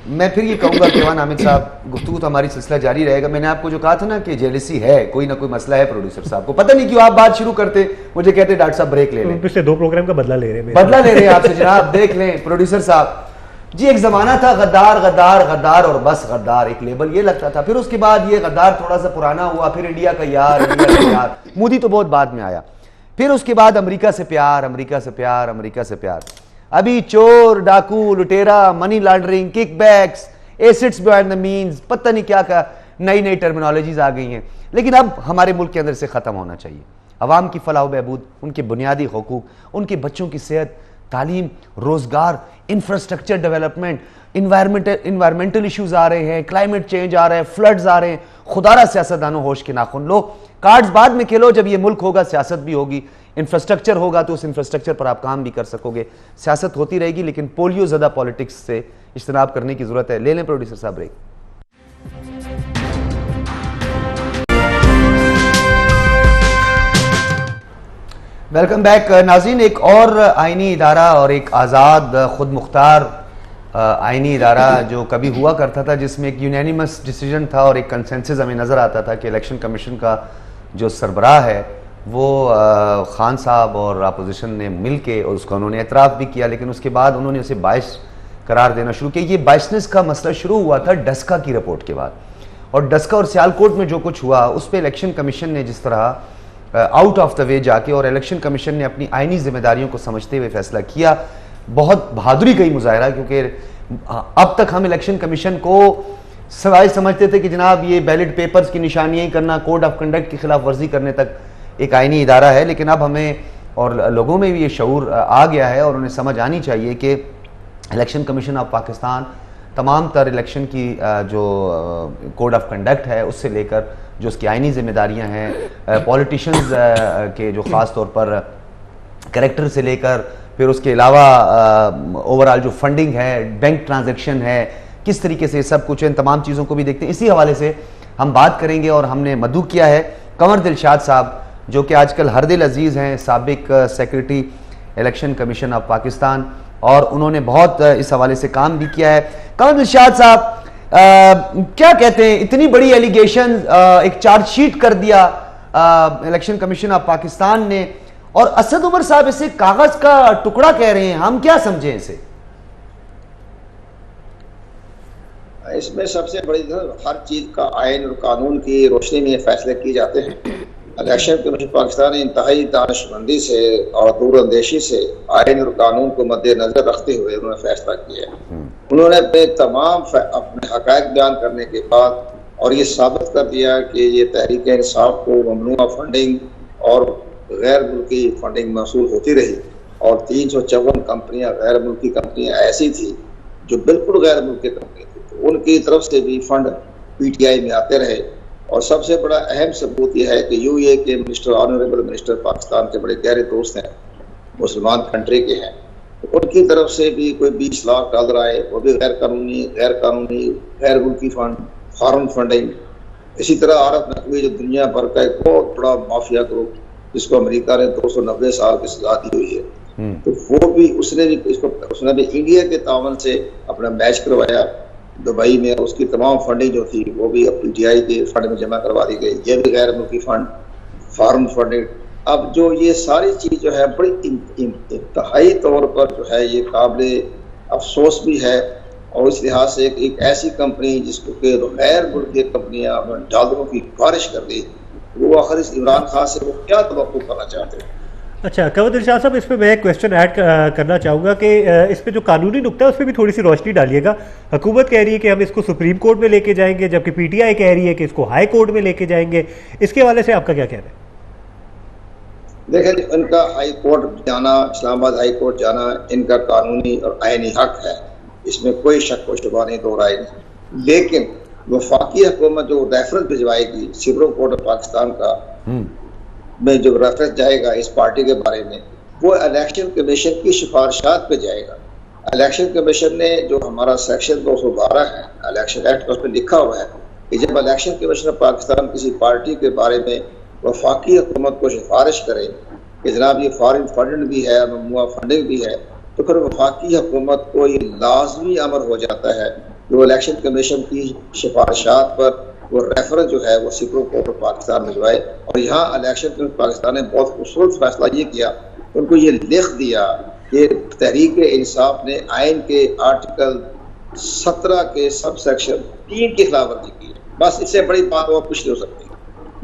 मैं फिर ये कहूंगा केवान हामिद साहब, गुफ्तगू तो हमारी सिलसिला जारी रहेगा। मैंने आपको जो कहा था ना कि जेलसी है, कोई ना कोई मसला है प्रोड्यूसर साहब को, पता नहीं क्यों आप बात शुरू करते मुझे कहते डॉक्टर साहब ब्रेक ले लें, पिछले 2 प्रोग्राम का बदला ले रहे हैं आपसे जनाब, देख लें प्रोड्यूसर साहब जी। एक जमाना था गद्दार गद्दार गद्दार और बस गद्दार, एक लेबल ये लगता था। फिर उसके बाद ये गद्दार थोड़ा सा पुराना हुआ, फिर इंडिया का यार, इंडिया का यार, मोदी तो बहुत बाद में आया। फिर उसके बाद अमेरिका से प्यार, अमेरिका से प्यार, अमेरिका से प्यार। अभी चोर, डाकू, लुटेरा, money laundering, kickbacks, acids behind the means, पता नहीं क्या क्या नई नई टर्मिनोलॉजीज आ गई हैं। लेकिन अब हमारे मुल्क के अंदर से खत्म होना चाहिए। अवाम की फलाह बहबूद, उनके बुनियादी हकूक, उनके बच्चों की सेहत, तालीम, रोजगार, इंफ्रास्ट्रक्चर डेवलपमेंट, इन्वायरमेंटल इश्यूज आ रहे हैं, क्लाइमेट चेंज आ रहे हैं, फ्लड्स आ रहे हैं। खुदारा सियासतदानों होश के नाखुन लो, कार्ड्स बाद में खेलो। जब ये मुल्क होगा सियासत भी होगी, इंफ्रास्ट्रक्चर होगा तो उस इंफ्रास्ट्रक्चर पर आप काम भी कर सकोगे। सियासत होती रहेगी लेकिन पोलियो ज़्यादा पॉलिटिक्स से इज्तनाब करने की जरूरत है। ले लें प्रोड्यूसर साहब ब्रेक। वेलकम बैक नाज़रीन। एक और आइनी इदारा और एक आज़ाद खुद मुख्तार आइनी इदारा जो कभी हुआ करता था, जिसमें एक यूनानिमस डिसीजन था और एक कंसेंसस हमें नज़र आता था कि इलेक्शन कमीशन का जो सरबराह है वो खान साहब और अपोजिशन ने मिल के और उसका उन्होंने एतराफ़ भी किया, लेकिन उसके बाद उन्होंने उसे बाइस करार देना शुरू किया। ये बाइसनेस का मसला शुरू हुआ था डस्का की रिपोर्ट के बाद, और डस्का और सियालकोट में जो कुछ हुआ उस पर इलेक्शन कमीशन ने जिस तरह आउट ऑफ द वे जाके, और इलेक्शन कमीशन ने अपनी आइनी जिम्मेदारियों को समझते हुए फैसला किया। बहुत बहादुरी का ही मुजाहरा, क्योंकि अब तक हम इलेक्शन कमीशन को सवाल समझते थे कि जनाब ये बैलेट पेपर्स की निशानियाँ ही करना, कोड ऑफ कंडक्ट की खिलाफ वर्जी करने तक एक आइनी इदारा है। लेकिन अब हमें और लोगों में भी ये शऊर आ गया है और उन्हें समझ आनी चाहिए कि इलेक्शन कमीशन ऑफ पाकिस्तान तमाम तर इलेक्शन की जो कोड ऑफ कंडक्ट है उससे लेकर जो उसकी आइनी जिम्मेदारियां हैं, पॉलिटिशियंस के जो ख़ास तौर पर कैरेक्टर से लेकर फिर उसके अलावा ओवरऑल जो फंडिंग है, बैंक ट्रांजैक्शन है, किस तरीके से सब कुछ है, इन तमाम चीज़ों को भी देखते हैं। इसी हवाले से हम बात करेंगे और हमने मदऊ किया है कंवर दिलशाद साहब, जो कि आजकल हरदिल अजीज़ हैं, साबिक secretary election commission of Pakistan, और उन्होंने बहुत इस हवाले से काम भी किया है। कंवर दिलशाद साहब क्या कहते हैं, इतनी बड़ी एलिगेशन एक चार्जशीट कर दिया इलेक्शन कमीशन ऑफ पाकिस्तान ने, और असद उमर साहब इसे कागज का टुकड़ा कह रहे हैं, हम क्या समझें इसे? इसमें सबसे बड़ी हर चीज का आयन और कानून की रोशनी में फैसले किए जाते हैं। इलेक्शन कमीशन पाकिस्तान ने इंतहाई दानिशमंदी से और दूरअंदेशी से आयन और कानून को मद्देनजर रखते हुए उन्होंने फैसला किया। उन्होंने अपने तमाम अपने हक़ाइक़ बयान करने के बाद और ये साबित कर दिया कि ये तहरीक इंसाफ को ममनुआ फंडिंग और गैर मुल्की फंडिंग मौसूल होती रही, और 354 कंपनियां गैर मुल्की कंपनियां ऐसी थी जो बिल्कुल गैर मुल्की कंपनी थी, तो उनकी तरफ से भी फंड पीटीआई में आते रहे। और सबसे बड़ा अहम सबूत यह है कि यूए के मिनिस्टर, ऑनरेबल मिनिस्टर पाकिस्तान के बड़े गहरे दोस्त हैं, मुसलमान कंट्री के हैं, तो उनकी तरफ से भी कोई 20 लाख डॉलर आए, वो भी गैर कानूनी गैर मुल्की फंड, फॉरेन फंडिंग। इसी तरह आरफ नकवी जो दुनिया भर का एक बहुत बड़ा माफिया ग्रुप जिसको अमेरिका ने 290 साल की सजा दी हुई है, तो वो भी उसने भी इंडिया के तावन से अपना मैच करवाया दुबई में। उसकी तमाम फंडिंग जो थी वो भी पीटीआई के फंड में जमा करवा दी गई। ये भी गैर मुल्की फंड, फॉरेन फंडिंग। अब जो ये सारी चीज जो है बड़ी इंतहाई तौर पर जो है ये काबिल अफसोस भी है, और इस लिहाज से एक ऐसी कंपनी जिसको के गैर मुल्की कंपनियां डॉलरों की बारिश कर दी, वो आखिर इस इमरान खान से वो क्या तवक्को करना चाहते हैं? अच्छा कंवर दिलशाद साहब, इस पे मैं एक क्वेश्चन ऐड करना चाहूँगा कि इस पे जो कानूनी नुक्ता है उस पर भी थोड़ी सी रोशनी डालिएगा। हुकूमत कह रही है कि हम इसको सुप्रीम कोर्ट में लेके जाएंगे, जबकि पीटीआई कह रही है कि इसको हाई कोर्ट में लेके जाएंगे। इसके हवाले से आपका क्या कहना है? देखिए, इनका हाई कोर्ट जाना, इस्लामाबाद हाई कोर्ट जाना इनका कानूनी और आईनी हक है, इसमें कोई शक व शुबा नहीं, दो राय नहीं। लेकिन वफाकी हुकूमत जो रेफरेंस भिजवाएगी सुप्रीम कोर्ट ऑफ पाकिस्तान का में जो रेफरेंस जाएगा इस पार्टी के बारे में, वो इलेक्शन कमीशन की सिफारिशात पे जाएगा। इलेक्शन कमीशन ने जो हमारा सेक्शन 212 है इलेक्शन एक्ट का, उसमें लिखा हुआ है कि जब इलेक्शन कमीशन ऑफ पाकिस्तान किसी पार्टी के बारे में वफाकी हुकूमत को सिफारिश करे कि जनाब ये फॉरेन फंडिंग भी है, ममनुआ फंडिंग भी है, तो फिर वफाकी हुकूमत को ये लाजमी अमर हो जाता है कि वो इलेक्शन कमीशन की सिफारिशात पर वो रेफरेंस जो है वो सुप्रीम कोर्ट ऑफ पाकिस्तान भिजवाए। और यहाँ इलेक्शन कमीशन पाकिस्तान ने बहुत खूबसूरत फैसला ये किया, उनको ये लिख दिया कि तहरीक इंसाफ ने आइन के आर्टिकल 17 के सब सेक्शन 3 की खिलाफवर्जी की है। बस इससे बड़ी बात और कुछ नहीं हो सकती,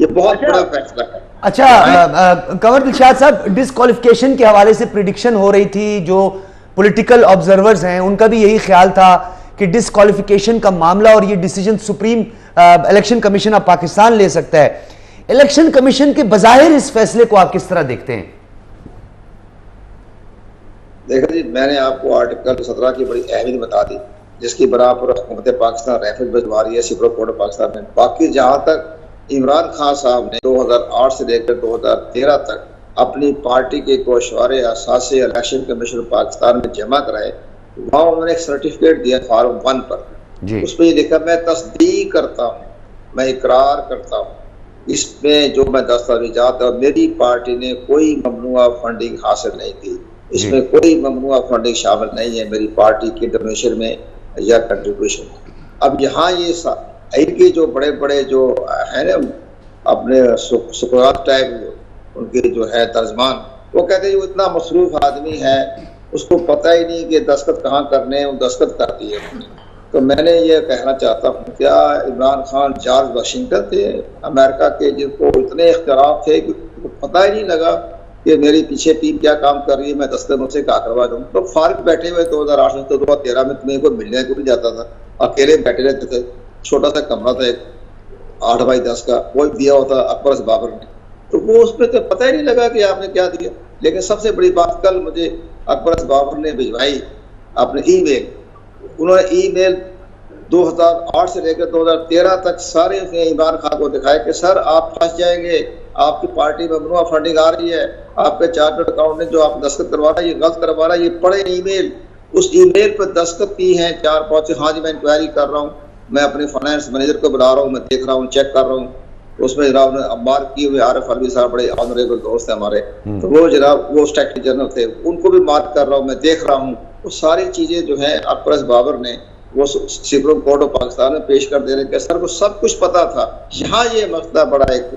ये बहुत बड़ा फैसला है। अच्छा कंवर दिलशाद साहब, डिस्क्वालिफिकेशन के हवाले से प्रिडिक्शन हो रही थी, जो पॉलिटिकल ऑब्जर्वर्स हैं उनका भी यही ख्याल था कि डिस्क्वालिफिकेशन का मामला और ये decision supreme election commission of Pakistan ले सकता है। इलेक्शन कमीशन के बजाहिर इस फैसले को आप किस तरह देखते हैं? देखो जी, मैंने आपको आर्टिकल 17 की बड़ी अहमियत बता दी, जिसकी बराबर हुकूमत पाकिस्तान रेफरेंस भिजवा रही है सुप्रीम कोर्ट ऑफ पाकिस्तान में। बाकी जहां तक इमरान खान साहब ने 2008 से लेकर 2013 तक अपनी पार्टी के गोशवारे असासे इलेक्शन कमीशन पाकिस्तान में जमा कराए, वहाँ उन्होंने एक सर्टिफिकेट दिया फॉर्म 1 पर, उसमें ये लिखा मैं तस्दीक करता हूँ, मैं इकरार करता हूँ इसमें जो मैं दस्तावेजात, और मेरी पार्टी ने कोई ममनुआ फंडिंग हासिल नहीं की, इसमें कोई ममनुआ फंडिंग शामिल नहीं है मेरी पार्टी की डोनेशन में या कंट्रीब्यूशन। अब यहाँ ये इनके जो बड़े बड़े जो है ना अपने सुकरात टाइप उनके जो है तर्जमान, वो कहते हैं वो इतना मसरूफ आदमी है उसको पता ही नहीं कि दस्तखत कहाँ करने हैं, वो दस्तखत कर दिए। तो मैंने ये कहना चाहता हूँ, क्या इमरान खान जॉर्ज वाशिंगटन थे अमेरिका के, जिनको इतने इख्तियार थे कि पता ही नहीं लगा कि मेरी पीछे टीम क्या काम कर रही है, मैं दस्तखत मुझसे क्या करवा दूँ। तो फारिग बैठे हुए 2008 से 2013 में तुम्हें कोई मिलने को नहीं जाता था, अकेले बैठे रहते थे, छोटा सा कमरा था एक 8x10 का, वो दिया होता अकबर बाबर ने, तो वो उसमें तो पता ही नहीं लगा कि आपने क्या दिया। लेकिन सबसे बड़ी बात कल मुझे अकबर बाबर ने भिजवाई अपने ईमेल, उन्होंने ईमेल 2008 से लेकर 2013 तक सारे उसने इमरान खान को दिखाया कि सर आप फंस जाएंगे, आपकी पार्टी में ममनुआ फंडिंग आ रही है, आपके चार्टर्ड अकाउंट ने जो आप दस्तखत करवा रहा है ये गलत करवा रहा है। ये पढ़े ईमेल, उस ईमेल पर दस्तखत की हैं 4-5 से, हाँ जी मैं इंक्वायरी कर रहा हूँ, मैं अपने फाइनेंस मैनेजर को बुला रहा हूँ, मैं देख रहा हूँ, चेक कर रहा हूँ। उसमें जनाब ने मार्क किए हुए आरिफ अलवी साहब बड़े ऑनरेबल दोस्त हैं हमारे, तो वो जनाब वो सेक्रेटरी जनरल थे, उनको भी मार्क कर रहा हूँ, मैं देख रहा हूँ। वो सारी चीजें जो है अकबर बाबर ने वो सुप्रीम कोर्ट ऑफ पाकिस्तान में पेश कर दे रहे कि सर को सब कुछ पता था। यहाँ ये मसला बड़ा एक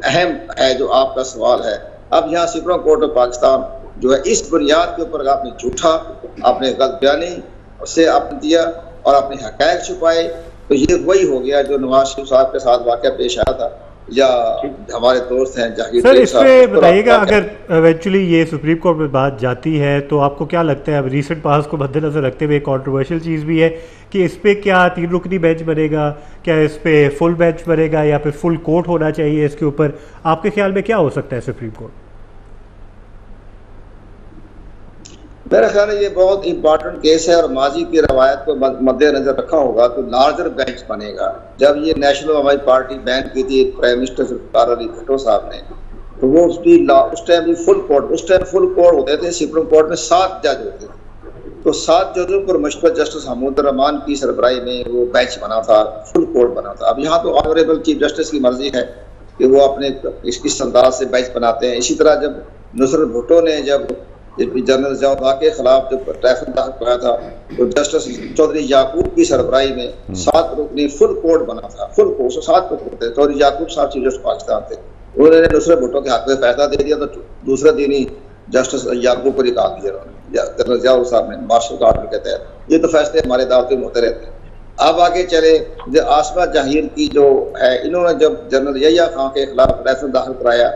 अहम है जो आपका सवाल है। अब यहाँ सुप्रीम कोर्ट ऑफ पाकिस्तान जो है इस बुनियाद के ऊपर आपने झूठा, आपने गलत बयानी से आपने दिया और आपने हक़ाइक़ छुपाए, तो ये वही हो गया जो नवाज शरीफ साहब के साथ वाक़या पेश आया था, या हमारे दोस्त हैं जहांगीर सर। इस पे बताइएगा, तो अगर इवेंचुअली ये सुप्रीम कोर्ट में बात जाती है तो आपको क्या लगता है, अब रीसेंट पास को मद्देनजर रखते हुए कंट्रोवर्शियल चीज़ भी है कि इस पे क्या 3 रुकनी बेंच बनेगा, क्या इस पे फुल बेंच बनेगा या फिर फुल कोर्ट होना चाहिए इसके ऊपर? आपके ख्याल में क्या हो सकता है सुप्रीम कोर्ट? मेरा ख्याल है ये बहुत इंपॉर्टेंट केस है और माजी की रवायत को मद्देनजर रखा होगा तो लार्जर बेंच बनेगा। जब ये नेशनल अवामी पार्टी बैन की थी प्राइम मिनिस्टर जुल्फ़िकार अली भुट्टो साहब ने, तो वो उस टाइम भी फुल कोर्ट होते थे। सुप्रीम कोर्ट में 7 जज होते थे, तो 7 जजों पर मुश्तबा जस्टिस महमूद रहमान की सरबराही में वो बेंच बना था, फुल कोर्ट बना था। अब यहाँ तो ऑनरेबल चीफ जस्टिस की मर्जी है कि वो अपने इस अंदाज से बेंच बनाते हैं। इसी तरह जब नुसरत भुट्टो ने जब जनरल ज़िया के खिलाफ जब ट्रैफिक दाखिल कराया था, तो जस्टिस चौधरी याकूब की सरबराही में 7 रुकनी फुल कोर्ट बना था। फुल कोर्ट 7 रुकन थे। चौधरी याकूब साहब चीफ जस्टिस पाकिस्तान थे, उन्होंने नुसरत भुट्टो के हक में फैसला दे दिया, तो दूसरे दिन ही जस्टिस याकूब को निकाल दिया जनरल ज़िया साहब ने मार्शल का ऑर्डर के तहत। ये तो फैसले हमारे अदालतों में होते रहते हैं। अब आगे चले, जो आसमा जहीर की जो है, इन्होंने जब जनरल यहिया खान के खिलाफ ट्रैफिक दाखिल कराया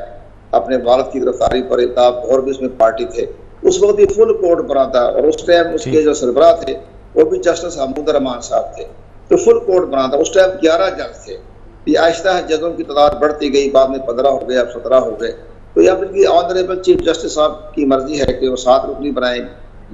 अपने वालिद की गिरफ्तारी पर इल्ताफ और भी उसमें पार्टी थे, उस वक्त भी फुल कोर्ट बना था और उस टाइम उसके जो सरबराह थे वो भी जस्टिस महमूद रहमान साहब थे, तो फुल कोर्ट बना था। उस टाइम 11 जज थे। ये आहिस्ता जजों की तादाद बढ़ती गई, बाद में 15 हो गए, अब 17 हो गए। तो अब इनकी ऑनरेबल चीफ जस्टिस साहब की मर्जी है कि वो 7 रुकनी बनाए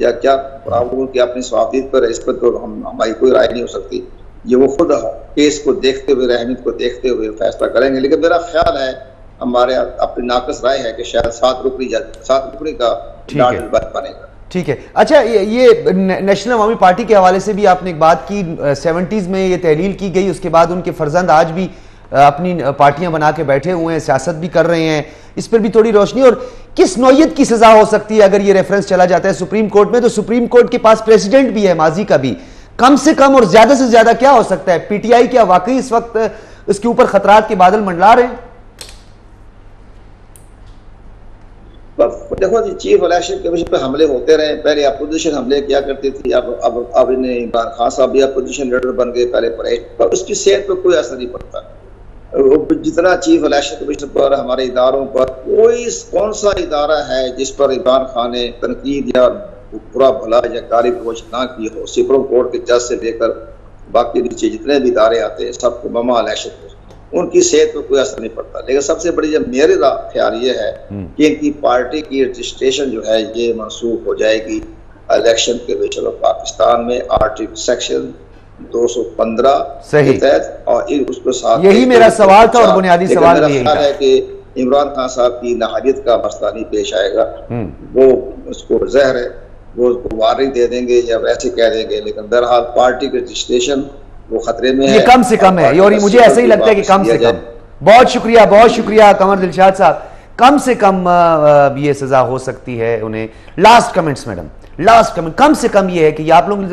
या क्या प्रॉब्लम की अपनी स्वाफियत पर, इस पर तो हमारी कोई राय नहीं हो सकती। ये वो खुद केस को देखते हुए, रहमत को देखते हुए फैसला करेंगे। लेकिन मेरा ख्याल है, हमारे अपनी नाकस राय है कि शायद 7 रुकनी का लाट बनेगा। ठीक है। अच्छा, ये नेशनल अवामी पार्टी के हवाले से भी आपने एक बात की, 70s में ये तहलील की गई, उसके बाद उनके फर्जंद आज भी अपनी पार्टियां बना के बैठे हुए हैं, सियासत भी कर रहे हैं, इस पर भी थोड़ी रोशनी। और किस नौयत की सजा हो सकती है अगर ये रेफरेंस चला जाता है सुप्रीम कोर्ट में? तो सुप्रीम कोर्ट के पास प्रेसिडेंट भी है माजी का भी, कम से कम और ज्यादा से ज्यादा क्या हो सकता है? पीटीआई क्या वाकई इस वक्त इसके ऊपर खतरात के बादल मंडला रहे हैं? देखो जी, चीफ इलेक्शन कमीशन पे हमले होते रहे। पहले अपोजिशन हमले किया करती थी, अब इन्हें इमरान खान साहब भी अपोजिशन लीडर बन गए पहले परहेज, पर उसकी सेहत पर कोई असर नहीं पड़ता। जितना चीफ इलेक्शन कमीशन पर, हमारे इदारों पर, कौन सा इदारा है जिस पर इमरान खान ने तनकीद या बुरा भला या गाली गलौज ना की हो? सुप्रीम कोर्ट के जज से लेकर बाकी नीचे जितने भी इदारे आते हैं सबको ममा इलेक्शन, उनकी सेहत पर कोई असर नहीं पड़ता। लेकिन सबसे बड़ी जब मेरा ख्याल ये है कि इनकी पार्टी की रजिस्ट्रेशन जो है ये मनसूख हो जाएगी इलेक्शन कमीशन ऑफ पाकिस्तान में आर्टिकल सेक्शन 215 के तहत, और उसके साथ यही मेरा सवाल था और बुनियादी सवाल यही था। है कि इमरान खान साहब की नाहरियत का मसला नहीं पेश आएगा, वो उसको जहर है, वो उसको वारंट दे देंगे या वैसे कह देंगे, लेकिन बहरहाल पार्टी के रजिस्ट्रेशन वो खतरे में ये है। कम से कम है, और मुझे ऐसा ही लगता है कि कम से कम। बहुत शुक्रिया कमर दिलशाद साहब, कम से कम ये सजा हो सकती है उन्हें। Last comments madam, last comment कम से कम ये है कि आप लोग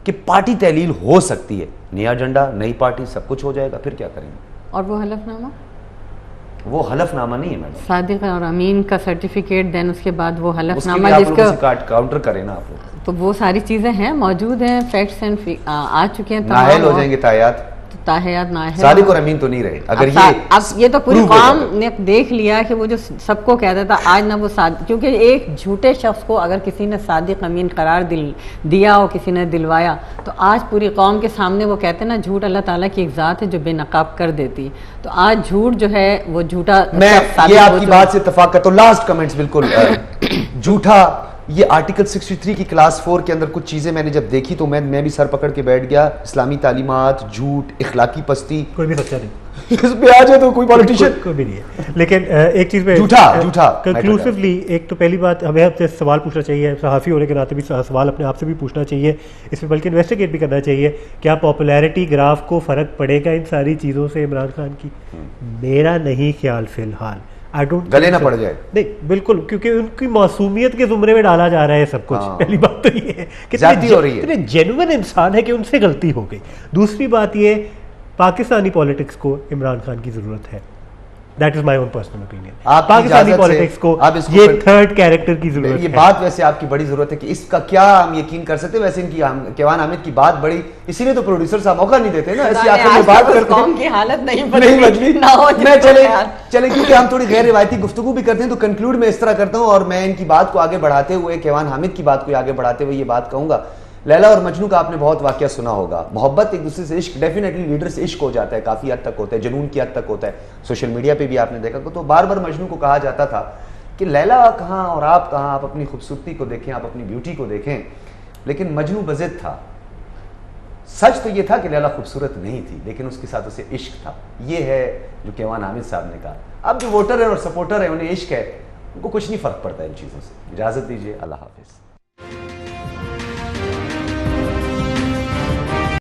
कि पार्टी तहलील हो सकती है, नया एजेंडा, नई पार्टी, सब कुछ हो जाएगा, फिर क्या करेंगे? और वो हलफनामा? वो हलफनामा नहीं है मैडम, सादिक और अमीन का सर्टिफिकेट, देन उसके बाद वो हलफनामा जिसका काउंटर करें ना आप लोग, तो वो सारी चीजें हैं, मौजूद हैं, फैक्ट्स एंड आ चुके हैं, नाहल हो जाएंगे तायात नाहल। सादिक और अमीन तो नहीं रहे। अगर अब ये तो पूरी कौम ने देख लिया कि वो जो सबको कहता था आज ना वो क्योंकि एक झूठे शख्स को अगर किसी ने सादिक अमीन करार दिया और किसी ने दिलवाया, तो आज पूरी कौम के सामने वो कहते हैं ना, झूठ अल्लाह ताला की एक ज़ात है जो बेनकाब कर देती। तो आज झूठ जो है वो झूठा, मैं ये आपकी बात से इत्तेफाक करता हूं। लास्ट कमेंट्स बिल्कुल झूठा, ये आर्टिकल 63 की क्लास 4 के अंदर कुछ चीजें मैंने जब देखी तो मैं भी सर पकड़ के बैठ गया। इस्लामी तालीमात, झूठ, इखलाकी पस्ती, कोई भी सच्चा नहीं इस पे आ जाए तो कोई पॉलिटिशियन कोई भी नहीं है। लेकिन एक चीज पे झूठा कंक्लूसिवली, एक तो पहली बात हमें आपसे सवाल पूछना चाहिए, सहाफ़ी होने के नाते भी सवाल अपने आप से भी पूछना चाहिए, इसमें बल्कि इन्वेस्टिगेट भी करना चाहिए, क्या पॉपुलैरिटी ग्राफ को फ़र्क पड़ेगा इन सारी चीज़ों से इमरान खान की? मेरा नहीं ख्याल फिलहाल, आई डोंट, गले ना पड़ जाए। नहीं बिल्कुल, क्योंकि उनकी मासूमियत के जुमरे में डाला जा रहा है सब कुछ। पहली बात तो ये है कि इतने जेन्युइन इंसान है कि उनसे गलती हो गई। दूसरी बात ये, पाकिस्तानी पॉलिटिक्स को इमरान खान की जरूरत है, that is my own personal opinion. Pakistani politics को ये थर्ड कैरेक्टर की जरूरत है। ये बात वैसे आपकी बड़ी जरूरत है कि इसका क्या हम यकीन कर सकते हैं? वैसे इनकी केवान हामिद की बात बड़ी, इसीलिए तो प्रोड्यूसर साहब मौका नहीं देते ना, ऐसी आखिर में बात करते हैं की हालत नहीं बदली मैं चले क्योंकि हम थोड़ी गैर रिवायती गुफ्तगू भी करते हैं, तो कंक्लूड में इस तरह करता हूं और मैं इनकी बात को आगे बढ़ाते हुए, केवान हामिद की बात को आगे बढ़ाते हुए ये बात कहूंगा, लैला और मजनू का आपने बहुत वाकया सुना होगा। मोहब्बत एक दूसरे से इश्क, डेफिनेटली लीडर से इश्क हो जाता है, काफ़ी हद तक होता है, जुनून की हद तक होता है, सोशल मीडिया पे भी आपने देखा। तो बार बार मजनू को कहा जाता था कि लैला कहाँ और आप कहाँ, आप अपनी खूबसूरती को देखें, आप अपनी ब्यूटी को देखें, लेकिन मजनू बज़िद था। सच तो ये था कि लैला खूबसूरत नहीं थी, लेकिन उसके साथ उसे इश्क था। ये है जो केवान हामिद साहब ने कहा। अब जो वोटर है और सपोर्टर है, उन्हें इश्क है, उनको कुछ नहीं फर्क पड़ता इन चीज़ों से। इजाज़त दीजिए, अल्लाह हाफिज़।